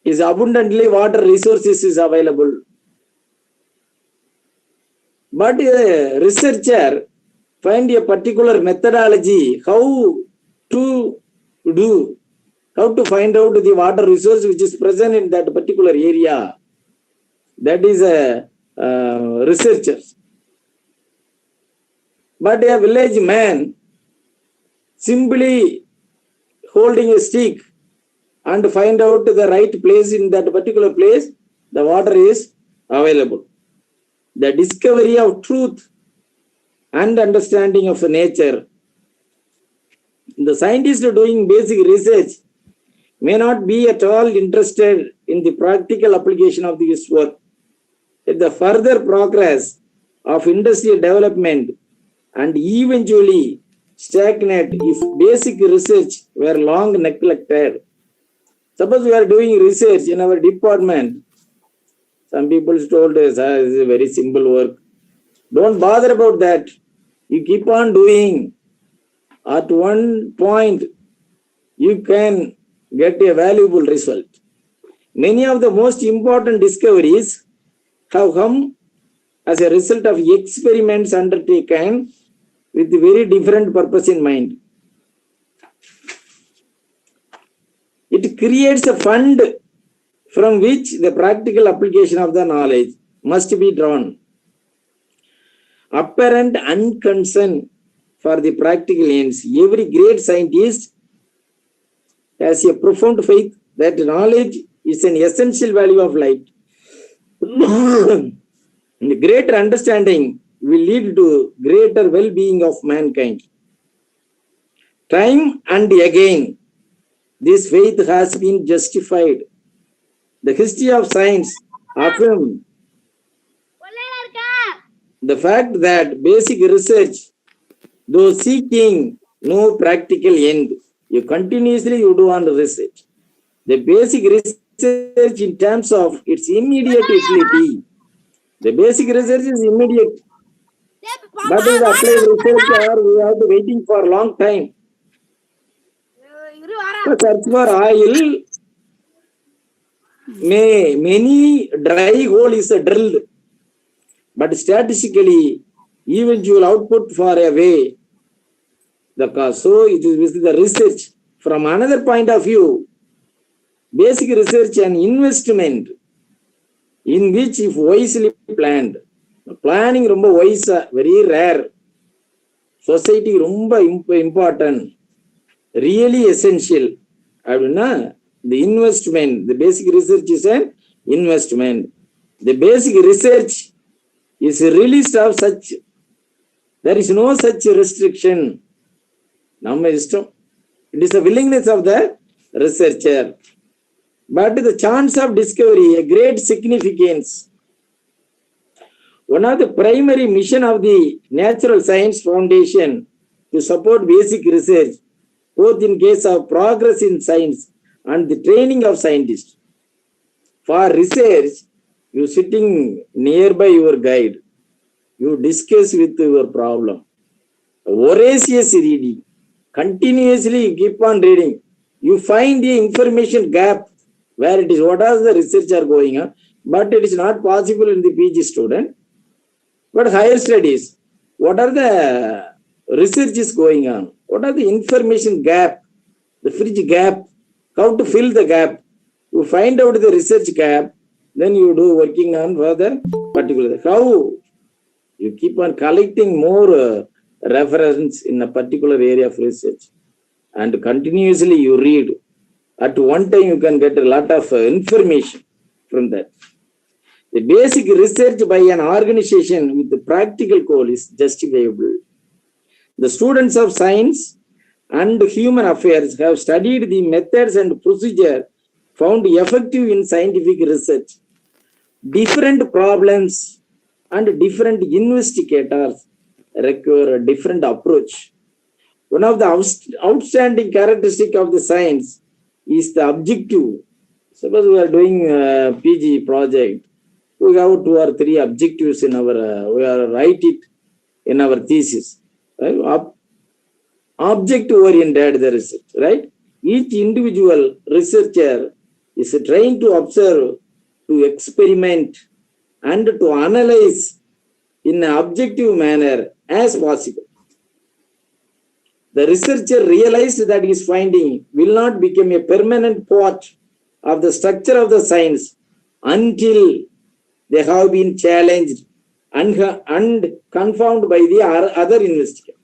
is abundantly water resources is available. But a researcher find a particular methodology how to find out the water resource which is present in that particular area. That is a researcher. But a village man simply holding a stick and find out the right place in that particular place, the water is available. The discovery of truth and understanding of nature. The scientists doing basic research may not be at all interested in the practical application of this work. The further progress of industrial development and eventually stagnate if basic research were long neglected. Suppose we are doing research in our department. Some people told us, this is a very simple work. Don't bother about that. You keep on doing. At one point, you can get a valuable result. Many of the most important discoveries have come as a result of experiments undertaken with very different purpose in mind. It creates a fund from which the practical application of the knowledge must be drawn. Apparent unconcern for the practical ends. Every great scientist has a profound faith that knowledge is an essential value of life. And greater understanding will lead to greater well-being of mankind. Time and again, this faith has been justified. The history of science affirms the fact that basic research, though seeking no practical end, you continuously do on research. The basic research in terms of its immediate utility. The basic research is immediate. But in applied research, we have to waiting for a long time. To search for oil, many dry hole is drilled. But statistically, eventual output far away the cause. So it is with the research. From another point of view, basic research and investment in which if wisely planned, planning rumba wise, very rare. Society rumba important, really essential. The investment, the basic research is an investment. The basic research is released of such, there is no such restriction. It is a willingness of the researcher. But the chance of discovery, a great significance. One of the primary mission of the Natural Science Foundation to support basic research, both in case of progress in science and the training of scientists. For research, you sitting nearby your guide, you discuss with your problem. Voracious reading, continuously you keep on reading. You find the information gap where it is what are the research are going on, but it is not possible in the PG student. But higher studies, what are the research is going on? What are the information gap, the fridge gap, how to fill the gap? You find out the research gap, then you do working on further particular. How you keep on collecting more reference in a particular area of research and continuously you read. At one time you can get a lot of information from that. The basic research by an organization with the practical goal is justifiable. The students of science and human affairs have studied the methods and procedure found effective in scientific research. Different problems and different investigators require a different approach. One of the outstanding characteristics of the science is the objective. Suppose we are doing a PG project, we have 2 or 3 objectives in our, we are write it in our thesis. Right? Object oriented the research, right? Each individual researcher is trained to observe, to experiment, and to analyze in an objective manner as possible. The researcher realized that his finding will not become a permanent part of the structure of the science until they have been challenged and confounded by the other investigators.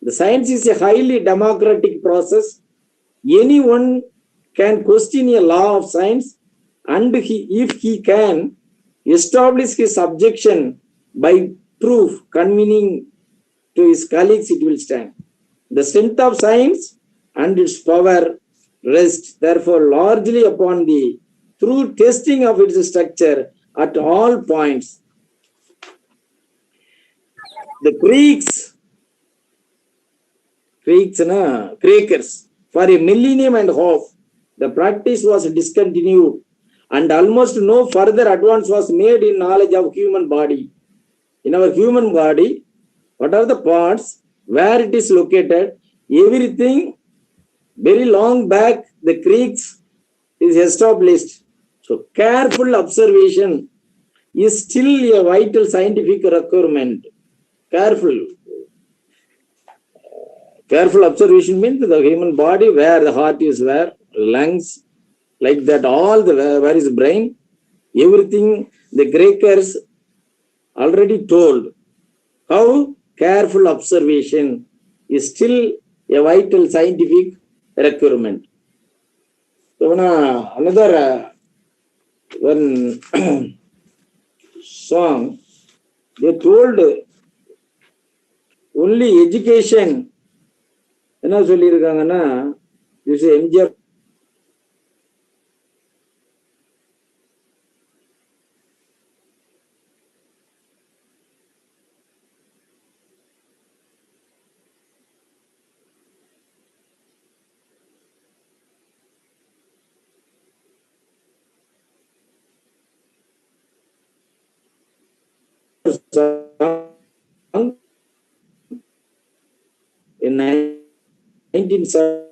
The science is a highly democratic process. Anyone can question a law of science, and if he can establish his objection by proof convening to his colleagues, it will stand. The strength of science and its power rests therefore largely upon the through testing of its structure at all points. The Quakers, for a millennium and a half, the practice was discontinued and almost no further advance was made in knowledge of human body. In our human body, what are the parts, where it is located, everything very long back, the creeks is established. So careful observation is still a vital scientific requirement. Careful observation means the human body, where the heart is, where lungs, like that, all the where is brain, everything the Quakers already told. How careful observation is still a vital scientific requirement. So now another one song, they told only education. என்ன சொல்லியிருக்காங்கன்னா, this is MGR. In 1970,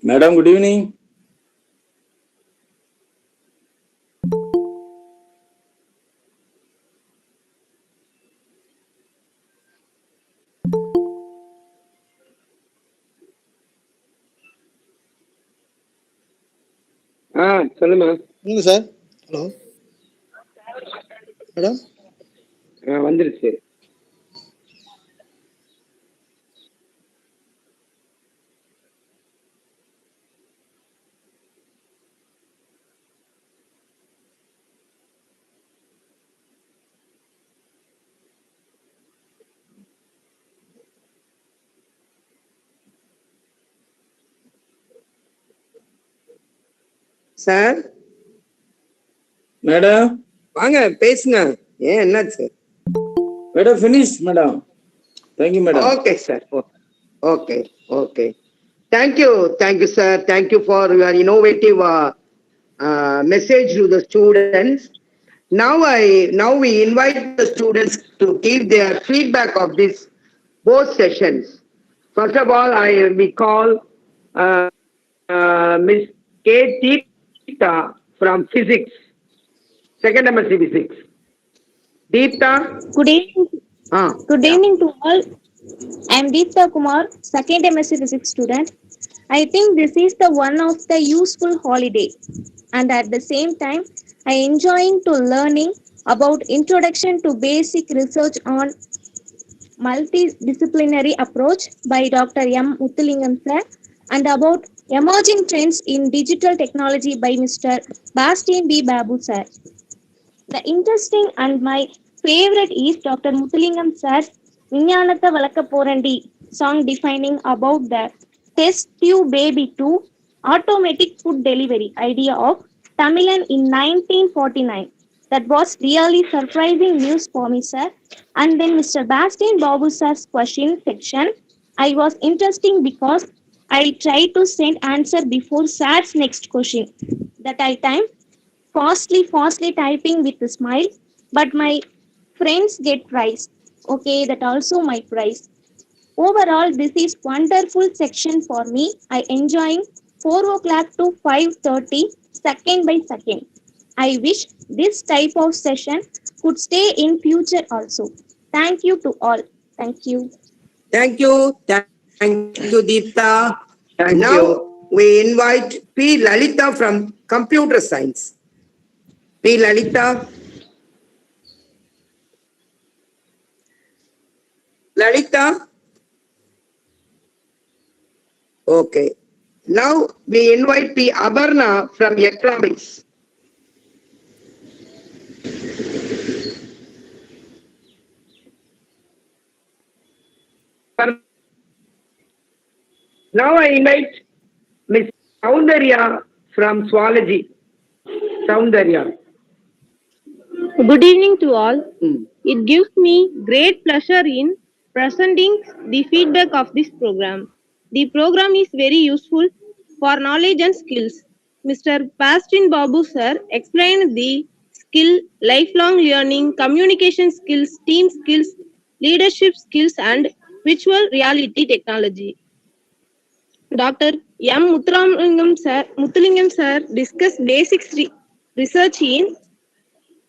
Madam, good evening. சொல்லுமா. சொல்லுங்க sir. Hello madam. வந்துருச்சு. Sir Madam, வாங்க பேசுங்க. ஏன் என்னாச்சு? madam, finished, madam. Thank you, madam. Okay, sir. Okay. Thank you, sir. Thank you for your innovative message to the students. Now we invite the students to give their feedback of this both sessions. First of all, we call Miss K. Deepta from Physics, second MSc Physics. Deepta? Good evening. Good Yeah. evening to all. I am Deepta Kumar, second MSc Physics student. I think this is the one of the useful holiday, and at the same time, I enjoying to learning about introduction to basic research on multidisciplinary approach by Dr. M. Muthulingam sir, and about emerging trends in digital technology by Mr. Bastian B. Babu sir. The interesting and my favorite is Dr. Muthulingam sir's Viññānatha Valakka Porandi song defining about the test tube baby to automatic food delivery idea of Tamilan in 1949. That was really surprising news for me, sir. And then Mr. Bastian Babu sir's question section, I was interesting because I tried to send answer before sir's next question. That I time fastly typing with a smile, but my friends get prize. Okay, that also my prize. Overall, this is wonderful section for me. I enjoying 4 o'clock to 5:30, second by second. I wish this type of session could stay in future also. Thank you to all. Thank you. Thank you. Thank you, Deepta. And now we invite P. Lalita from Computer Science. P. Lalita. Lalita. Okay. Now we invite P. Abarna from Economics. Now I invite Miss Soundarya from Zoology. Soundarya. Good evening to all. It gives me great pleasure in presenting the feedback of this program. The program is very useful for knowledge and skills. Mr. Bastian Babu sir explained the skill, lifelong learning, communication skills, team skills, leadership skills, and virtual reality technology. Dr. M. Muthulingam sir discussed basic research in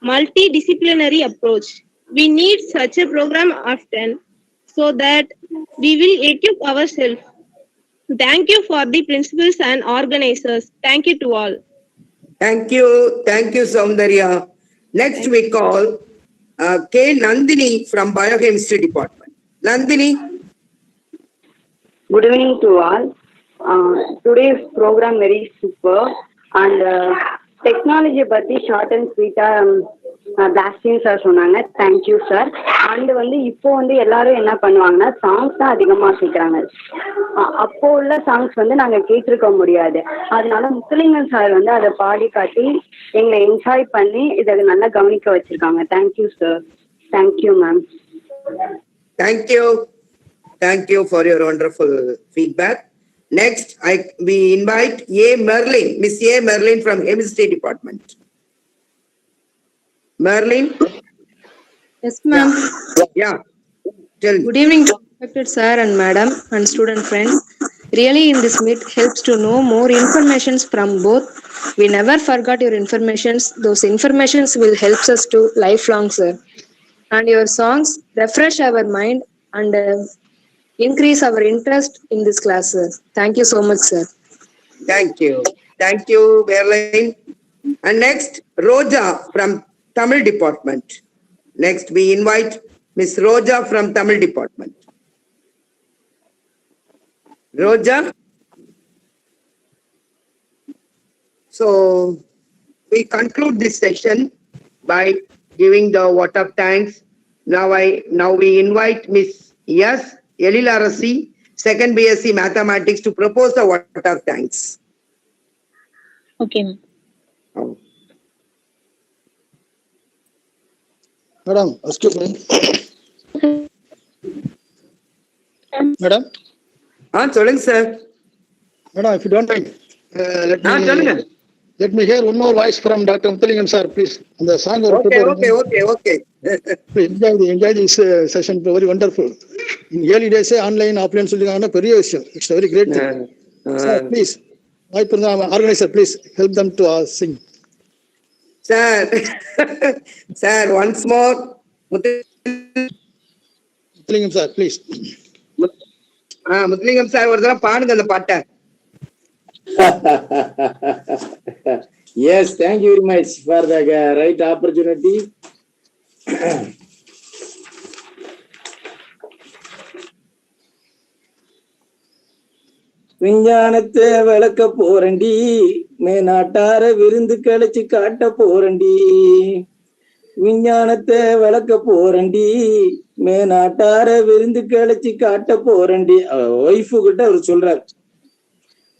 multidisciplinary approach. We need such a program often so that we will equip ourselves. Thank you for the principals and organizers. Thank you to all. Thank you. Thank you, Soundarya. Next we call K. Nandini from Biochemistry Department. Nandini. Good evening to all. Today's program very super and technology பத்தி short and ஸ்வீட்டா blasting sir சொன்னாங்க. Thank you sir. And இப்போ எல்லாரும் என்ன பண்ணுவாங்கன்னா songs தான் அதிகமாக கேட்குறாங்க. அப்போ உள்ள சாங்ஸ் நாங்கள் கேட்டிருக்க முடியாது. அதனால முத்துலிங்கம் சார் அதை பாடி காட்டி எங்களை என்ஜாய் பண்ணி இதை நல்லா கவனிக்க வச்சிருக்காங்க. Thank you sir. Thank you ma'am. Thank you. Thank you for your wonderful feedback. Next, we invite A. Merlin, Miss A. Merlin from Chemistry Department. Merlin? Yes, ma'am. Yeah. Tell me. Good evening, respected sir and madam and student friends. Really, in this meet helps to know more informations from both. We never forgot your informations. Those informations will help us to lifelong, sir. And your songs refresh our mind and increase our interest in this class, sir. Thank you so much, sir. Thank you. Thank you, Merlin. And next, Roja from Tamil Department. Next, we invite Miss Roja from Tamil Department. Roja. So, we conclude this session by giving the vote of thanks. Now we invite Miss S. Elilarasi, second BSc Mathematics, to propose the vote of thanks. Okay. Oh. Madam, excuse me. Madam? சொல்லுங்க sir. Madam, if you don't mind, let me Let me hear one more voice from Dr. Muthulingam sir, please. And the song or Okay. enjoy this session. Very wonderful. In early days, online, offline, it's a very great thing. Sir, please, my organizer, please help them to sing. Sir, sir, once more. Muthulingam sir, please. Muthulingam sir, ஒரு தடவை பாடுங்க அந்த பாட்டை. Yes, thank you very much for the right opportunity. விஞ்ஞானத்தை விளக்க போறண்டி, மேநாட்டார விருந்து கழிச்சு காட்ட போறண்டி. விஞ்ஞானத்தை விளக்க போறண்டி, மேநாட்டார விருந்து கழிச்சு காட்ட போறண்டி. ஒய்ஃபு கிட்ட அவர் சொல்றாரு,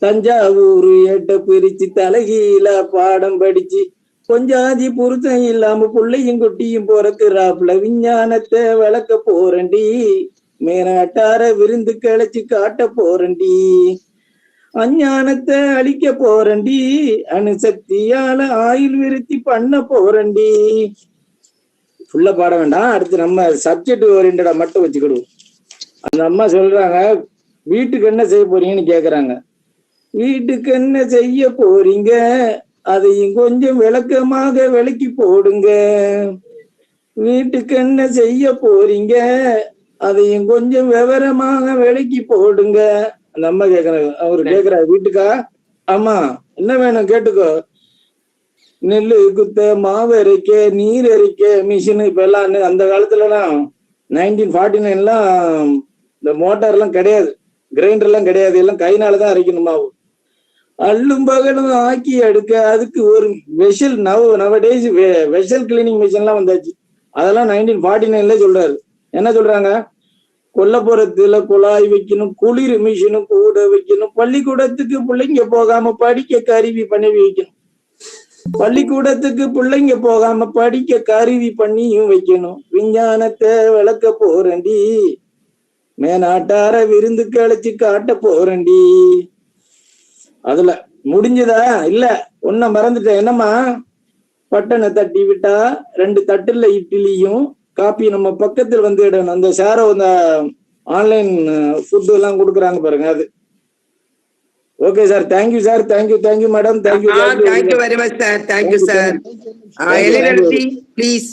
தஞ்சாவூர் ஏட்ட பிரிச்சு தலைகீழ பாடம் படிச்சு கொஞ்சாதி புருஷன் இல்லாம புள்ளையும் குட்டியும் பிறக்குறாப்புல. விஞ்ஞானத்தை விளக்க போறண்டி, மேனாட்டார விருந்து கழிச்சு காட்ட போறண்டி. அஞ்ஞானத்தை அழிக்க போறண்டி, அணுசக்தியால ஆயுள் விருத்தி பண்ண போறண்டி. ஃபுல்லா பாட வேண்டாம், அடுத்து நம்ம சப்ஜெக்ட் ஓரியன்டா மட்டும் வச்சுக்கிடுவோம். அந்த அம்மா சொல்றாங்க, வீட்டுக்கு என்ன செய்ய போறீங்கன்னு கேக்குறாங்க. வீட்டுக்கு என்ன செய்ய போறீங்க, அதையும் கொஞ்சம் விளக்கமாக விளக்கி போடுங்க. வீட்டுக்கு என்ன செய்ய போறீங்க, அதையும் கொஞ்சம் விவரமாக விளக்கி போடுங்க. அந்த அம்மா கேக்குறாங்க. அவரு கேக்குறாரு, வீட்டுக்கா? ஆமா, என்ன வேணும் கேட்டுக்கோ. நெல்லு குத்த, மாவு அரைக்க, நீர் அரைக்க மிஷின். இப்ப எல்லாம் அந்த காலத்துலலாம் 1949 இந்த மோட்டார் எல்லாம் கிடையாது, கிரைண்டர் எல்லாம் கிடையாது, எல்லாம் கைனாலதான் அரைக்கணும் மாவு. அள்ளும் பகலும் ஆக்கி எடுக்க அதுக்கு ஒரு vessel, nowadays vessel cleaning machine எல்லாம் வந்தாச்சு. அதெல்லாம் 1949 சொல்றாரு. என்ன சொல்றாங்க? கொல்லப்புறத்துல குழாய் வைக்கணும், குளிர் மிஷினும் கூட வைக்கணும், பள்ளிக்கூடத்துக்கு பிள்ளைங்க போகாம படிக்க கருவி பண்ணி வைக்கணும். பள்ளிக்கூடத்துக்கு பிள்ளைங்க போகாம படிக்க கருவி பண்ணியும் வைக்கணும். விஞ்ஞானத்தை விளக்க போறண்டி, மேநாட்டார விருந்து கழிச்சு காட்ட போறண்டி. அதுல முடிஞ்சதா? இல்ல, ஒன்ன மறந்துட்டேன். என்னம்மா? பட்டனை தட்டி விட்டா 2 தட்டுல இட்லியும் காப்பி நம்ம பக்கத்தில் வந்து இடணும். அந்த ஷேரோ, அந்த ஆன்லைன் ஃபுட் எல்லாம் கொடுக்குறாங்க பாருங்க, அது. Okay sir, thank you sir, thank you madam, thank you very much sir, thank you sir. Please.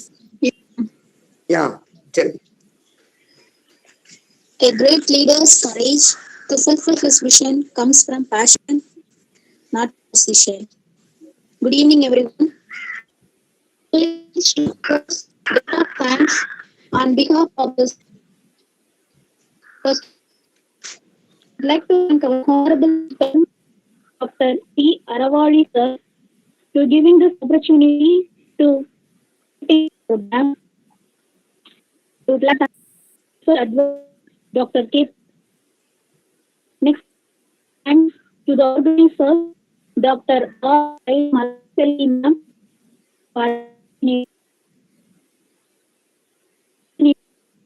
Yeah, A great leader's courage to fulfill his vision comes from passion, not position. Good evening, everyone. Thanks on behalf of this. First, I'd like to thank our honorable Dr. T. Aravali sir to giving this opportunity to take the program. To advise Dr. K. Next, thanks to the organizer, Dr. R. Marcelina, for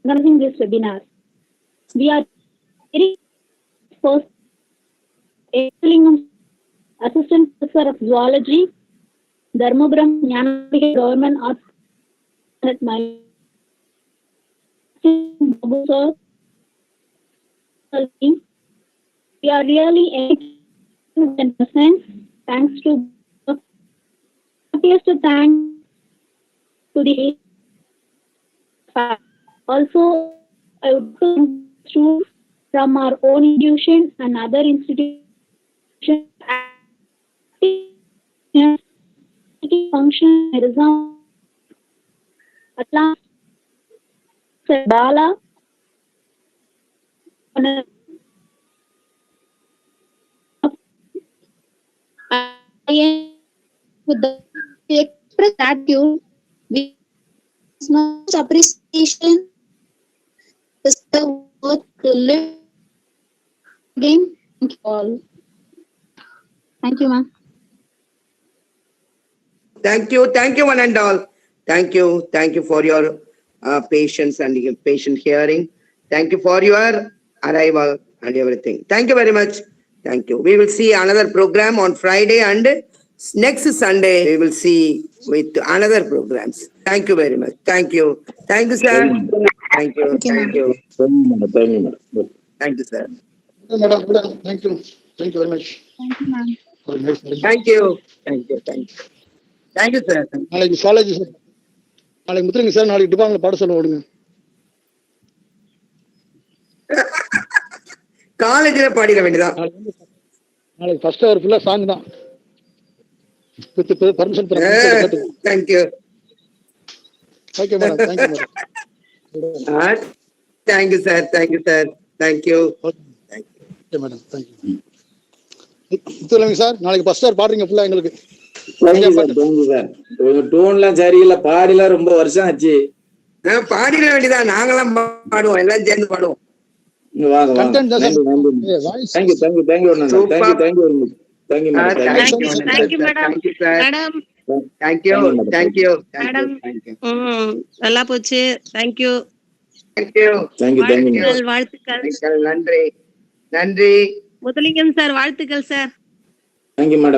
organizing this webinar. We are very first Muthulingam, Assistant Professor of Zoology, Dharmapuram Jnanambika Government Arts at my sir. We are really 100% thanks to thank to the also I would thank students from our own institution and other institutions function at last Bala with the express gratitude with much appreciation is the worth to live again. Thank you all. Thank you, ma'am. Thank you one and all. Thank you for your patience and your patient hearing. Thank you for your arrival and everything. Thank you very much. Thank you. We will see another program on Friday and Next Sunday, we will see with another programs. Thank you very much. Thank you. Thank you, sir. Thank you. Thank you. Thank you, madam. Thank you, sir. Madam, thank you. Thank you very much. Thank you, ma'am. For a nice meeting. Thank you. Thank you. Thank you. Thank you, sir. நாளைக்கு college sir, நாளைக்கு முத்துலிங்க sir, நாளைக்கு department பாட சொல்ல ஓடுங்க. காலேஜ்ல பாடிட வேண்டியதான். நாளைக்கு ஃபர்ஸ்ட் ஹவர் ஃபுல்லா சாங் தான். With permission Thank you. Okay madam, thank you madam. Thank you, sir. Thank you, sir. Thank you. Okay madam, thank you. Muthulinga sir, நாளைக்கு ஃபர்ஸ்ட் ஹவர் பாடுறீங்க ஃபுல்லா எங்களுக்கு. Thank you, sir. Thank you, sir. டோன்லாம் சரியில்லை, பாடிலாம் ரொம்ப வருஷம் ஆச்சு. பாடிட வேண்டியதான். நாங்களாம் பாடுவோம், எல்லாம் சேர்ந்து பாடுவோம். வாங்க வாங்க. Content தான் Thank you, thank you. Voice Thank you, thank you, thank you, Anand. Thank you, thank you very much. Thank you, madam. Thank you, Thank you, madam. Thank you, sir. Madam. Thank you. Thank you. Madam. Thank you. நல்லா போச்சு. Thank you. Thank you. Thank you, thank you, madam. வாழ்த்துக்கள். நன்றி. நன்றி. Muthulingam sir வாழ்த்துக்கள் sir. Thank you, madam.